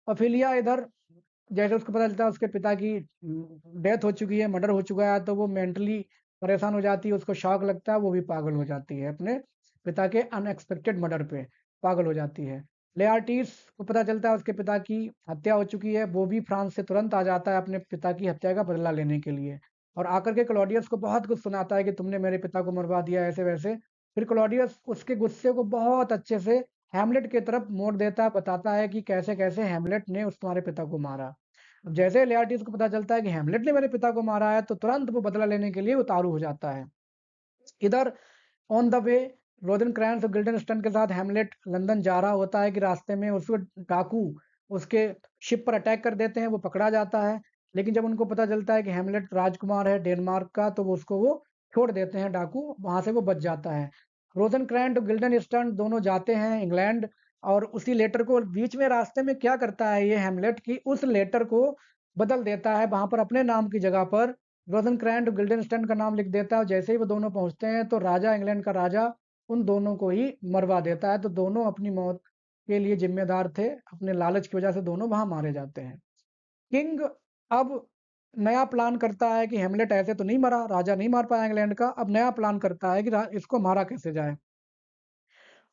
ऑफिलिया इधर जैसे उसको पता चलता है उसके पिता की डेथ हो चुकी है, मर्डर हो चुका है, तो वो मेंटली परेशान हो जाती है, उसको शॉक लगता है, वो भी पागल हो जाती है अपने पिता के अनएक्सपेक्टेड मर्डर पे पागल हो जाती है। लेआर्टिस को पता चलता है उसके पिता की हत्या हो चुकी है, वो भी फ्रांस से तुरंत आ जाता है अपने पिता की हत्या का बदला लेने के लिए, और आकर के क्लॉडियस को बहुत कुछ सुनाता है कि तुमने मेरे पिता को मरवा दिया ऐसे वैसे। फिर क्लॉडियस उसके गुस्से को बहुत अच्छे से हैमलेट की तरफ मोड़ देता है, बताता है कि कैसे कैसे हैमलेट ने उस तुम्हारे पिता को मारा। अब जैसे लेआर्टिस को पता चलता है कि हैमलेट ने मेरे पिता को मारा है, तो तुरंत वो बदला लेने के लिए उतारू हो जाता है। इधर ऑन द वे रोदेनक्रैंस और गिल्डनस्टन के साथ हैमलेट लंदन जा रहा होता है कि रास्ते में उसको डाकू उसके शिप पर अटैक कर देते हैं, वो पकड़ा जाता है। लेकिन जब उनको पता चलता है कि हैमलेट राजकुमार है डेनमार्क का, तो वो उसको वो छोड़ देते हैं डाकू, वहां से वो बच जाता है। रोजनक्रैंट और गिल्डनस्टन दोनों जाते हैं इंग्लैंड, और उसी लेटर को बीच में रास्ते में क्या करता है ये हैमलेट की उस लेटर को बदल देता है, वहां पर अपने नाम की जगह पर रोजनक्रैंट गिल्डेनस्टर्न का नाम लिख देता है, और जैसे ही वो दोनों पहुंचते हैं तो राजा, इंग्लैंड का राजा, उन दोनों को ही मरवा देता है। तो दोनों अपनी मौत के लिए जिम्मेदार थे, अपने लालच की वजह से दोनों वहां मारे जाते हैं। किंग अब नया प्लान करता है कि हेमलेट ऐसे तो नहीं मरा, राजा नहीं मार पाया इंग्लैंड का। अब नया प्लान करता है कि इसको मारा कैसे जाए।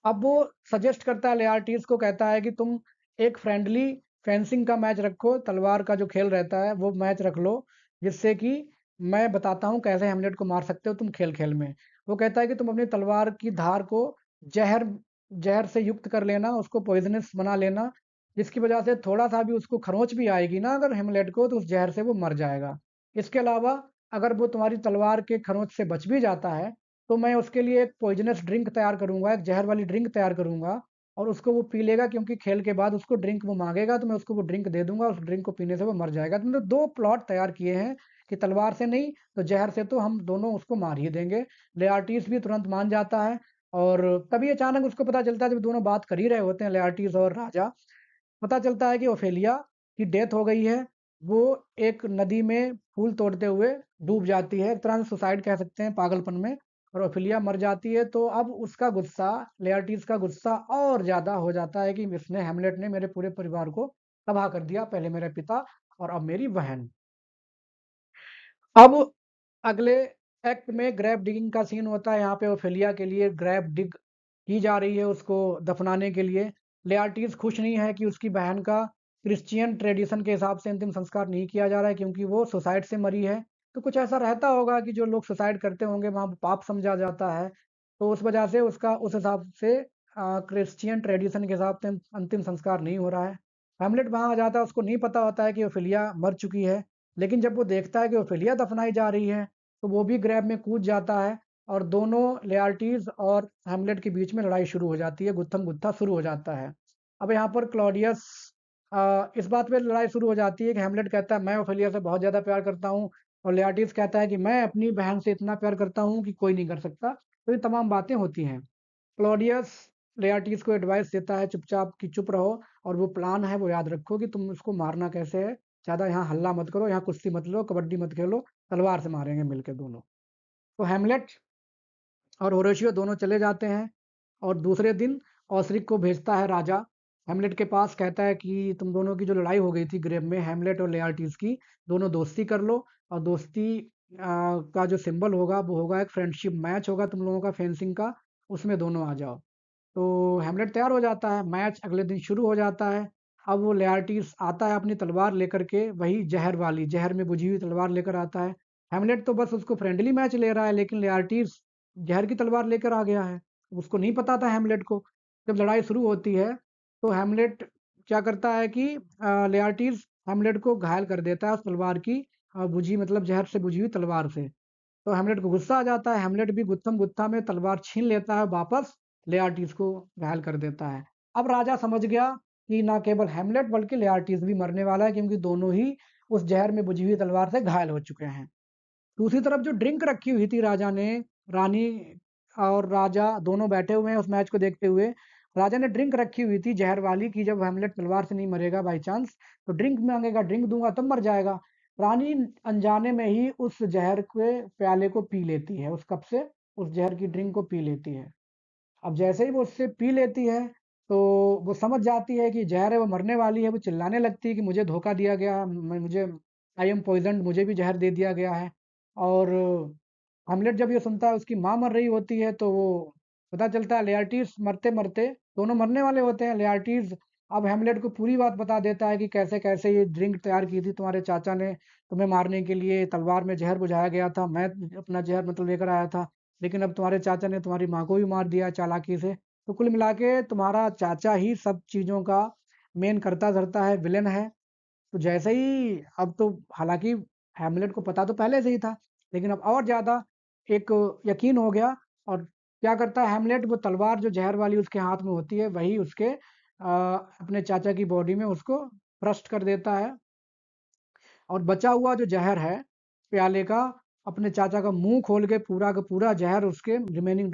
अब वो सजेस्ट करता है लेआर्टीज को, कहता है कि तुम एक फ्रेंडली फेंसिंग का मैच रखो, तलवार का जो खेल रहता है वो मैच रख लो, जिससे कि मैं बताता हूँ कैसे हेमलेट को मार सकते हो तुम खेल खेल में। वो कहता है कि तुम अपनी तलवार की धार को जहर जहर से युक्त कर लेना, उसको पॉइजनस बना लेना, जिसकी वजह से थोड़ा सा भी उसको खरोंच भी आएगी ना अगर हेमलेट को, तो उस जहर से वो मर जाएगा। इसके अलावा अगर वो तुम्हारी तलवार के खरोंच से बच भी जाता है, तो मैं उसके लिए एक पॉइजनस ड्रिंक तैयार करूँगा, एक ज़हर वाली ड्रिंक तैयार करूँगा, और उसको वो पी लेगा, क्योंकि खेल के बाद उसको ड्रिंक वो माँगेगा, तो मैं उसको वो ड्रिंक दे दूँगा, उस ड्रिंक को पीने से वो मर जाएगा। तो हमने 2 प्लॉट तैयार किए हैं कि तलवार से नहीं तो ज़हर से तो हम दोनों उसको मार ही देंगे। लेआर्टीस भी तुरंत मान जाता है, और तभी अचानक उसको पता चलता है, जब दोनों बात कर ही रहे होते हैं लेआर्टीस और राजा, पता चलता है कि ओफेलिया की डेथ हो गई है। वो एक नदी में फूल तोड़ते हुए डूब जाती है, एक तरह से सुसाइड कह सकते हैं, पागलपन में, और ओफेलिया मर जाती है। तो अब उसका गुस्सा, लेआर्टीस का गुस्सा और ज़्यादा हो जाता है कि इसने, हेमलेट ने मेरे पूरे परिवार को तबाह कर दिया, पहले मेरे पिता और अब मेरी बहन। अब अगले एक्ट में ग्रैव डिगिंग का सीन होता है। यहाँ पे ओफेलिया के लिए ग्रैव डिग की जा रही है, उसको दफनाने के लिए। लेआर्टीज खुश नहीं है कि उसकी बहन का क्रिश्चियन ट्रेडिशन के हिसाब से अंतिम संस्कार नहीं किया जा रहा है, क्योंकि वो सुसाइड से मरी है। तो कुछ ऐसा रहता होगा कि जो लोग सुसाइड करते होंगे वहाँ पाप समझा जाता है, तो उस वजह से उसका उस हिसाब से क्रिश्चियन ट्रेडिशन के हिसाब से अंतिम संस्कार नहीं हो रहा है। हैमलेट वहाँ आ जाता है, उसको नहीं पता होता है कि ओफेलिया मर चुकी है। लेकिन जब वो देखता है कि ओफेलिया दफनाई जा रही है, तो वो भी ग्रैब में कूद जाता है, और दोनों लेआर्टीज और हैमलेट के बीच में लड़ाई शुरू हो जाती है, गुत्थम गुत्था शुरू हो जाता है। अब यहाँ पर क्लॉडियस इस बात पे लड़ाई शुरू हो जाती है कि हैमलेट कहता है मैं ओफेलिया से बहुत ज़्यादा प्यार करता हूँ, और लेआर्टीज कहता है कि मैं अपनी बहन से इतना प्यार करता हूँ कि कोई नहीं कर सकता। तो ये तमाम बातें होती हैं। क्लॉडियस लेआर्टीज को एडवाइस देता है चुपचाप कि चुप रहो, और वो प्लान है वो याद रखो कि तुम उसको मारना कैसे है। ज़्यादा यहाँ हल्ला मत करो, यहाँ कुश्ती मत लो, कबड्डी मत खेलो, तलवार से मारेंगे मिलके दोनों। तो हेमलेट और होरेशियो दोनों चले जाते हैं, और दूसरे दिन ऑसरिक को भेजता है राजा हेमलेट के पास, कहता है कि तुम दोनों की जो लड़ाई हो गई थी ग्रेब में, हेमलेट और लेआर्टीज की, दोनों दोस्ती कर लो, और दोस्ती का जो सिंबल होगा वो होगा एक फ्रेंडशिप मैच होगा तुम लोगों का फेंसिंग का, उसमें दोनों आ जाओ। तो हेमलेट तैयार हो जाता है, मैच अगले दिन शुरू हो जाता है। अब वो लेआर्टीस आता है अपनी तलवार लेकर के, वही जहर वाली, जहर में बुझी हुई तलवार लेकर आता है। हेमलेट तो बस उसको फ्रेंडली मैच ले रहा है, लेकिन लेआर्टीस जहर की तलवार लेकर आ गया है। उसको नहीं पता था हेमलेट को। जब लड़ाई शुरू होती है तो हेमलेट क्या करता है कि लेआर्टीस हेमलेट को घायल कर देता है उस तलवार की बुझी, मतलब जहर से बुझी हुई तलवार से। तो हेमलेट को गुस्सा आ जाता है, हेमलेट भी गुत्थम गुत्था में तलवार छीन लेता है, वापस लेआर्टीस को घायल कर देता है। अब राजा समझ गया कि ना केवल हेमलेट बल्कि लेआर्टीस भी मरने वाला है, क्योंकि दोनों ही उस जहर में बुझी हुई तलवार से घायल हो चुके हैं। दूसरी तरफ जो ड्रिंक रखी हुई थी राजा ने, रानी और राजा दोनों बैठे हुए हैं उस मैच को देखते हुए। राजा ने ड्रिंक रखी हुई थी जहर वाली, कि जब हेमलेट तलवार से नहीं मरेगा बाई चांस, तो ड्रिंक मांगेगा, ड्रिंक दूंगा तब मर जाएगा। रानी अनजाने में ही उस जहर के प्याले को पी लेती है, उस कप से उस जहर की ड्रिंक को पी लेती है। अब जैसे ही वो उससे पी लेती है, तो वो समझ जाती है कि जहर है, वो मरने वाली है। वो चिल्लाने लगती है कि मुझे धोखा दिया गया, मैं मुझे आई एम पॉइजन्ड, मुझे भी जहर दे दिया गया है। और हेमलेट जब ये सुनता है उसकी माँ मर रही होती है, तो वो पता चलता है लेआर्टीज मरते मरते, दोनों मरने वाले होते हैं। लेआर्टीज अब हेमलेट को पूरी बात बता देता है कि कैसे कैसे ये ड्रिंक तैयार की थी तुम्हारे चाचा ने, तुम्हें मारने के लिए तलवार में जहर बुझाया गया था, मैं अपना जहर मतलब लेकर आया था, लेकिन अब तुम्हारे चाचा ने तुम्हारी माँ को भी मार दिया चालाकी से। तो कुल मिला के तुम्हारा चाचा ही सब चीज़ों का मेन करता धरता है, विलेन है। तो जैसे ही अब तो, हालांकि हैमलेट को पता तो पहले से ही था, लेकिन अब और ज्यादा एक यकीन हो गया। और क्या करता है हैमलेट, वो तलवार जो जहर वाली उसके हाथ में होती है, वही उसके अपने चाचा की बॉडी में उसको भ्रष्ट कर देता है, और बचा हुआ जो जहर है प्याले का, अपने चाचा का मुंह खोल के पूरा का पूरा जहर उसके रिमेनिंग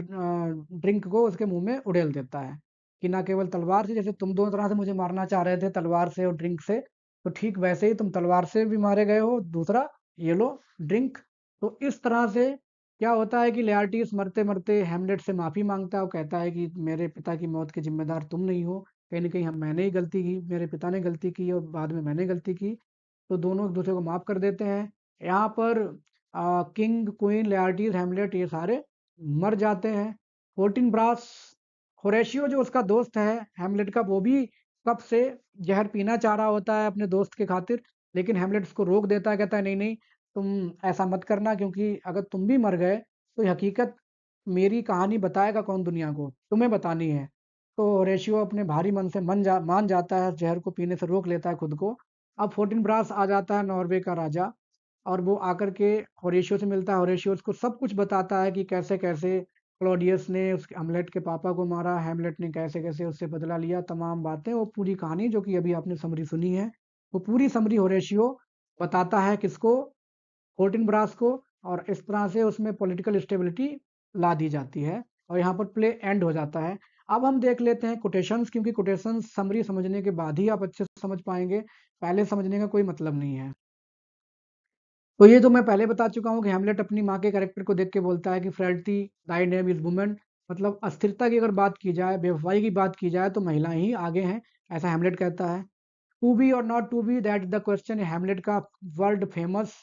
ड्रिंक को उसके मुंह में उड़ेल देता है। कि ना केवल तलवार से, जैसे तुम दोनों तरह से मुझे मारना चाह रहे थे, तलवार से और ड्रिंक से, तो ठीक वैसे ही तुम तलवार से भी मारे गए हो, दूसरा ये लो ड्रिंक। तो इस तरह से क्या होता है कि लेआर्टिस मरते मरते हैमलेट से माफ़ी मांगता है और कहता है कि मेरे पिता की मौत के जिम्मेदार तुम नहीं हो, कहीं ना कहीं हम मैंने ही गलती की, मेरे पिता ने गलती की और बाद में मैंने गलती की। तो दोनों एक दूसरे को माफ़ कर देते हैं। यहाँ पर किंग क्वीन लेआर्टिस हैमलेट ये सारे मर जाते हैं। फोर्टिन ब्रास होरेशियो जो उसका दोस्त है हैमलेट का, वो भी कप से जहर पीना चाह रहा होता है अपने दोस्त के खातिर, लेकिन हैमलेट उसको रोक देता है, कहता है नहीं नहीं तुम ऐसा मत करना, क्योंकि अगर तुम भी मर गए तो ये हकीकत मेरी कहानी बताएगा कौन दुनिया को, तुम्हें बतानी है। तो होरेशियो अपने भारी मन से मान जाता है, जहर को पीने से रोक लेता है खुद को। अब फोर्टिन ब्रास आ जाता है नॉर्वे का राजा, और वो आकर के होरेशियो से मिलता है। होरेशियो उसको सब कुछ बताता है कि कैसे कैसे क्लॉडियस ने उस हैमलेट के पापा को मारा, हैमलेट ने कैसे कैसे उससे बदला लिया, तमाम बातें, वो पूरी कहानी जो कि अभी आपने समरी सुनी है, वो पूरी समरी होरेशियो बताता है किसको, फोर्टिन ब्रास को। और इस तरह से उसमें पॉलिटिकल स्टेबिलिटी ला दी जाती है और यहाँ पर प्ले एंड हो जाता है। अब हम देख लेते हैं कोटेशंस, क्योंकि कोटेशंस समरी समझने के बाद ही आप अच्छे से समझ पाएंगे, पहले समझने का कोई मतलब नहीं है। तो ये तो मैं पहले बता चुका हूँ कि हैमलेट अपनी माँ के कैरेक्टर को देख के बोलता है कि फ्रेडती दाई नेम इज वुमन, मतलब अस्थिरता की अगर बात की जाए, बेवफाई की बात की जाए तो महिला ही आगे हैं, ऐसा हैमलेट कहता है। टू बी और not to be that the question, Hamlet का वर्ल्ड फेमस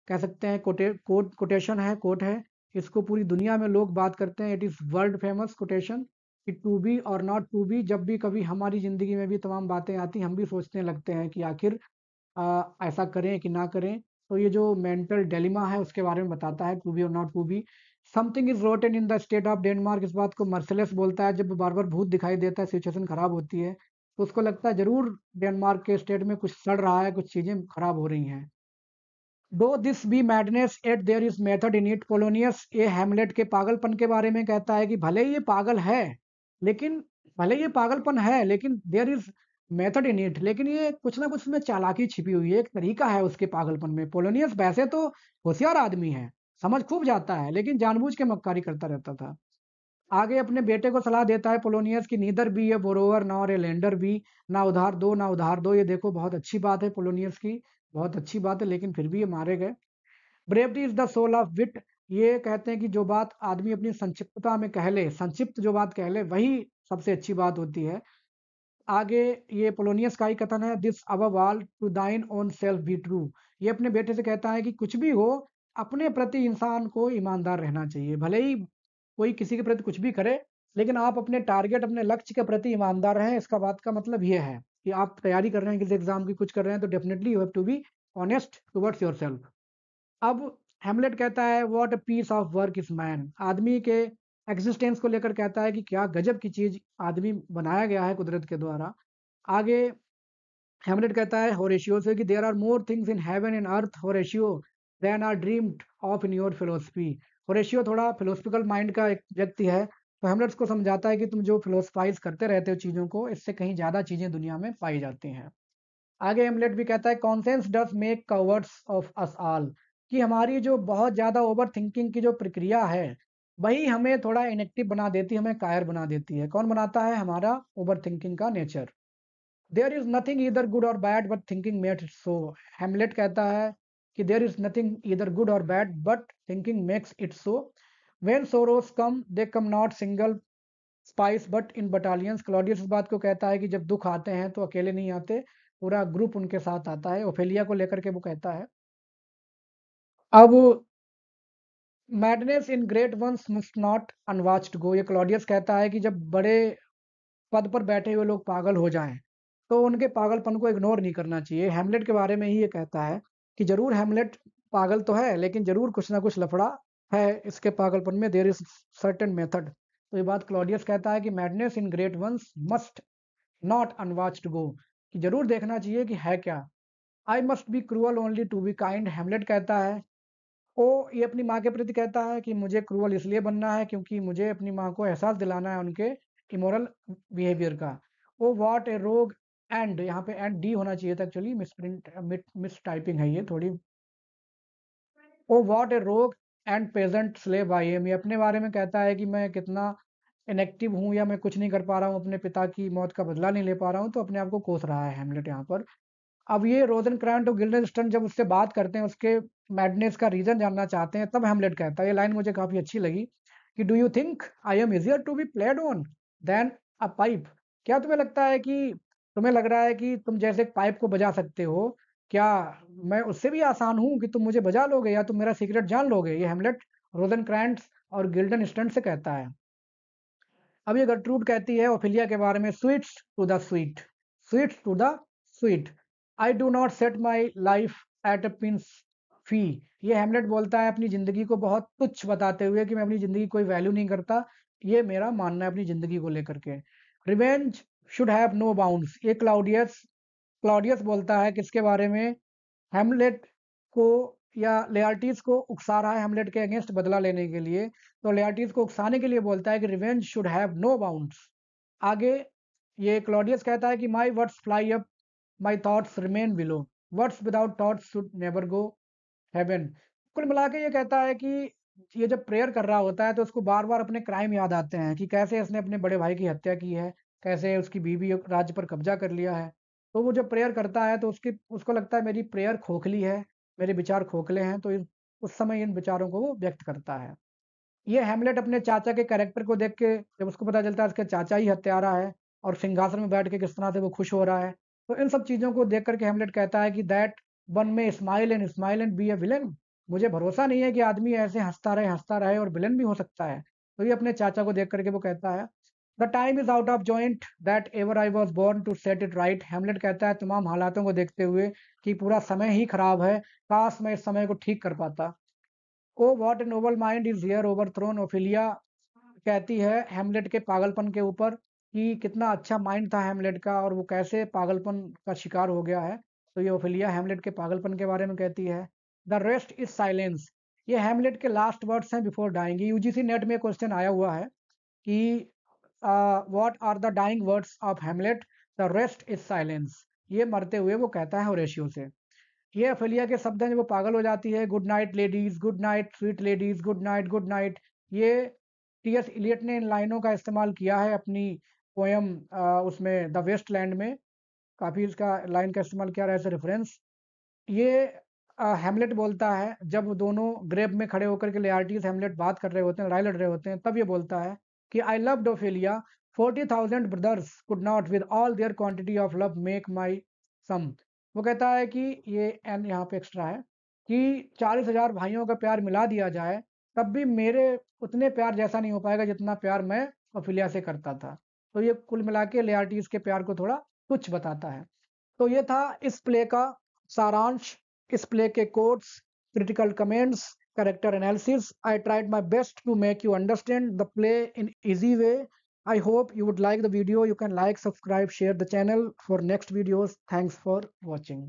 कह सकते हैं कोटेशन है, कोट है। इसको पूरी दुनिया में लोग बात करते हैं, it is world famous quotation कि टू बी और नॉट टू बी। जब भी कभी हमारी ज़िंदगी में भी तमाम बातें आती, हम भी सोचने लगते हैं कि आखिर ऐसा करें कि ना करें। तो ये जो मेंटल डिलेमा है उसके बारे में बताता है, टू बी और not to be. Something is rotten in the state of Denmark, इस बात को मर्सिलेस बोलता है। जब बार बार भूत दिखाई देता है, सिचुएशन खराब होती है, तो उसको लगता है जरूर डेनमार्क के स्टेट में कुछ सड़ रहा है, कुछ चीजें खराब हो रही हैं। Though this be madness at there is method in it, Polonius ये हैमलेट के पागलपन के बारे में कहता है कि भले ही ये पागल है, लेकिन भले ये पागलपन है लेकिन there is method in it, लेकिन ये कुछ ना कुछ उसमें चालाकी छिपी हुई है, एक तरीका है उसके पागलपन में। पोलोनियस वैसे तो होशियार आदमी है, समझ खूब जाता है, लेकिन जानबूझ के मक्कारी करता रहता था। आगे अपने बेटे को सलाह देता है पोलोनियस की, neither be a borrower nor a lender be, ना उधार दो ना उधार दो। ये देखो बहुत अच्छी बात है पोलोनियस की, बहुत अच्छी बात है, लेकिन फिर भी ये मारे गए। Brevity is the soul of wit, ये कहते हैं कि जो बात आदमी अपनी संक्षिप्तता में कह ले, संक्षिप्त जो बात कह ले वही सबसे अच्छी बात होती है। आगे ये पोलोनियस का ही कथन है, दिस अबव ऑल टू दाइन ओन सेल्फ बी ट्रू, ये अपने बेटे से कहता है कि कुछ भी हो, अपने प्रति इंसान को ईमानदार रहना चाहिए। भले ही कोई किसी के प्रति कुछ भी करे, लेकिन आप अपने टारगेट अपने लक्ष्य के प्रति ईमानदार रहें। इसका बात का मतलब ये है कि आप तैयारी कर रहे हैं किसी एग्जाम की, कुछ कर रहे हैं, तो definitely you have to be honest towards yourself. अब हेमलेट कहता है what a piece of work is man, आदमी के एग्जिस्टेंस को लेकर कहता है कि क्या गजब की चीज आदमी बनाया गया है कुदरत के द्वारा। आगे हेमलेट कहता है होरेशियो से कि there are more things in heaven and earth Horatio than are dreamed of in your philosophy. Horatio थोड़ा फिलोसफिकल माइंड का एक व्यक्ति है, तो हेमलेट को समझाता है कि तुम जो फिलोसफाइज करते रहते हो चीज़ों को, इससे कहीं ज़्यादा चीज़ें दुनिया में पाई जाती हैं। आगे हेमलेट भी कहता है conscience does make coverts of us all, कि हमारी जो बहुत ज़्यादा ओवर थिंकिंग की जो प्रक्रिया है, वही हमें थोड़ा इनेक्टिव बना देती है, हमें कायर बना देती है। कौन बनाता है? हमारा ओवर थिंकिंग का nature. There is nothing either good और bad but thinking makes it so, Hamlet कहता है कि there is nothing either good और bad but thinking makes it so. When sorrows come they come not single spies but in battalions, Claudius इस बात को कहता है कि जब दुख आते हैं तो अकेले नहीं आते, पूरा ग्रुप उनके साथ आता है। ओफेलिया को लेकर के वो कहता है। अब madness in great ones must not unwatched go, ये क्लॉडियस कहता है कि जब बड़े पद पर बैठे हुए लोग पागल हो जाएं तो उनके पागलपन को इग्नोर नहीं करना चाहिए। हैमलेट के बारे में ही ये कहता है कि जरूर हैमलेट पागल तो है, लेकिन जरूर कुछ ना कुछ लफड़ा है इसके पागलपन में, देयर इज सर्टेन मेथड। तो ये बात क्लॉडियस कहता है कि madness in great ones must not unwatched go, कि जरूर देखना चाहिए कि है क्या। I must be cruel only to be kind, Hamlet कहता है ओ, ये अपनी माँ के प्रति कहता है कि मुझे क्रूअल इसलिए बनना है क्योंकि मुझे अपनी माँ को एहसास दिलाना है उनके इमोरल बिहेवियर का। ओ व्हाट ए रोग, एंड यहाँ पे एंड डी होना चाहिए था, एक्चुअली मिस टाइपिंग है ये थोड़ी। ओ what a rogue and peasant slave I am, ये अपने बारे में कहता है कि मैं कितना इनेक्टिव हूँ या मैं कुछ नहीं कर पा रहा हूँ, अपने पिता की मौत का बदला नहीं ले पा रहा हूँ, तो अपने आप को कोस रहा है हेमलेट यहाँ पर। अब ये रोजनक्रैंट और गिल्डेनस्टर्न जब उससे बात करते हैं, उसके मैडनेस का रीजन जानना चाहते हैं, तब हेमलेट कहता है, ये लाइन मुझे काफी अच्छी लगी कि do you think I am easier to be played on than a pipe? क्या तुम्हें लगता है कि तुम्हें लग रहा है कि तुम जैसे एक पाइप को बजा सकते हो, क्या मैं उससे भी आसान हूं कि तुम मुझे बजा लोगे या तुम मेरा सीक्रेट जान लोगे? ये हेमलेट रोजनक्रैंट और गिल्डनस्टर्न से कहता है। अब ये गर्ट्रूड कहती है ओफिलिया के बारे में, sweets to the sweet, sweets to the sweet, I do not set my life at a pin's fee. ये हेमलेट बोलता है अपनी जिंदगी को बहुत तुच्छ बताते हुए कि मैं अपनी जिंदगी की कोई वैल्यू नहीं करता, ये मेरा मानना है अपनी जिंदगी को लेकर के। Revenge should have no bounds, ये क्लाउडियस क्लाउडियस बोलता है किसके बारे में? हेमलेट को, या लेआर्टीज को उकसा रहा है हेमलेट के अगेंस्ट बदला लेने के लिए। तो लेआर्टीज को उकसाने के लिए बोलता है कि revenge should have no bounds. आगे ये क्लॉडियस कहता है कि my words fly up, my thoughts remain below, words without thoughts should never go heaven. कुल मिला के ये कहता है कि ये जब प्रेयर कर रहा होता है तो उसको बार बार अपने क्राइम याद आते हैं कि कैसे इसने अपने बड़े भाई की हत्या की है, कैसे उसकी बीवी राज्य पर कब्जा कर लिया है। तो वो जब प्रेयर करता है तो उसको लगता है मेरी प्रेयर खोखली है, मेरे विचार खोखले हैं, तो उस समय इन विचारों को वो व्यक्त करता है। ये हेमलेट अपने चाचा के कैरेक्टर को देख के, जब उसको पता चलता है उसके चाचा ही हत्यारा है और सिंहासन में बैठ के किस तरह से वो खुश हो रहा है, तो इन सब चीजों को देख करके हेमलेट कहता है कि that one may smile and be a villain. मुझे भरोसा नहीं है कि आदमी ऐसे हंसता रहे और विलन भी हो सकता है। तो ये अपने चाचा को देख करके वो कहता है, the time is out of joint that ever I was born to set it right. Hamlet कहता है तमाम हालातों को देखते हुए कि पूरा समय ही खराब है, काश मैं इस समय को ठीक कर पाता। ओ what a noble mind is here overthrown, Ophelia कहती है हेमलेट के पागलपन के ऊपर कि कितना अच्छा माइंड था हेमलेट का और वो कैसे पागलपन का शिकार हो गया है। तो ये ओफिलिया हेमलेट के पागलपन के बारे में कहती है। द रेस्ट इज साइलेंस, ये हेमलेट के लास्ट वर्ड्स हैं बिफोर डाइंग। यूजीसी नेट में क्वेश्चन आया हुआ है कि what are the dying words of Hamlet? The rest is silence, ये मरते हुए वो कहता है होरेशियो से। ये अफेलिया के शब्द हैं जब वो पागल हो जाती है। Good night ladies, good night sweet ladies, good night good night. ये टीएस इलियट ने इन लाइनों का इस्तेमाल किया है अपनी पोयम उसमें द वेस्ट लैंड में, काफी इसका लाइन का इस्तेमाल किया है एज रेफरेंस। ये हेमलेट बोलता है जब वो दोनों ग्रेव में खड़े होकर के लेआर्टीज हेमलेट बात कर रहे होते हैं, लड़ाई लड़ रहे होते हैं, तब ये बोलता है कि I love Ophelia, 40,000 brothers could not with all their quantity of love make my sum. वो कहता है कि ये एन यहाँ पे एक्स्ट्रा है कि 40,000 भाइयों का प्यार मिला दिया जाए तब भी मेरे उतने प्यार जैसा नहीं हो पाएगा जितना प्यार मैं ओफेलिया से करता था। तो ये कुल मिला के लेआर्टीज के प्यार को थोड़ा तुच्छ बताता है। तो ये था इस प्ले का सारांश, इस प्ले के quotes, critical comments, character analysis. I tried my best to make you understand the play in easy way. I hope you would like the video. You can like, subscribe, share the channel for next videos. Thanks for watching.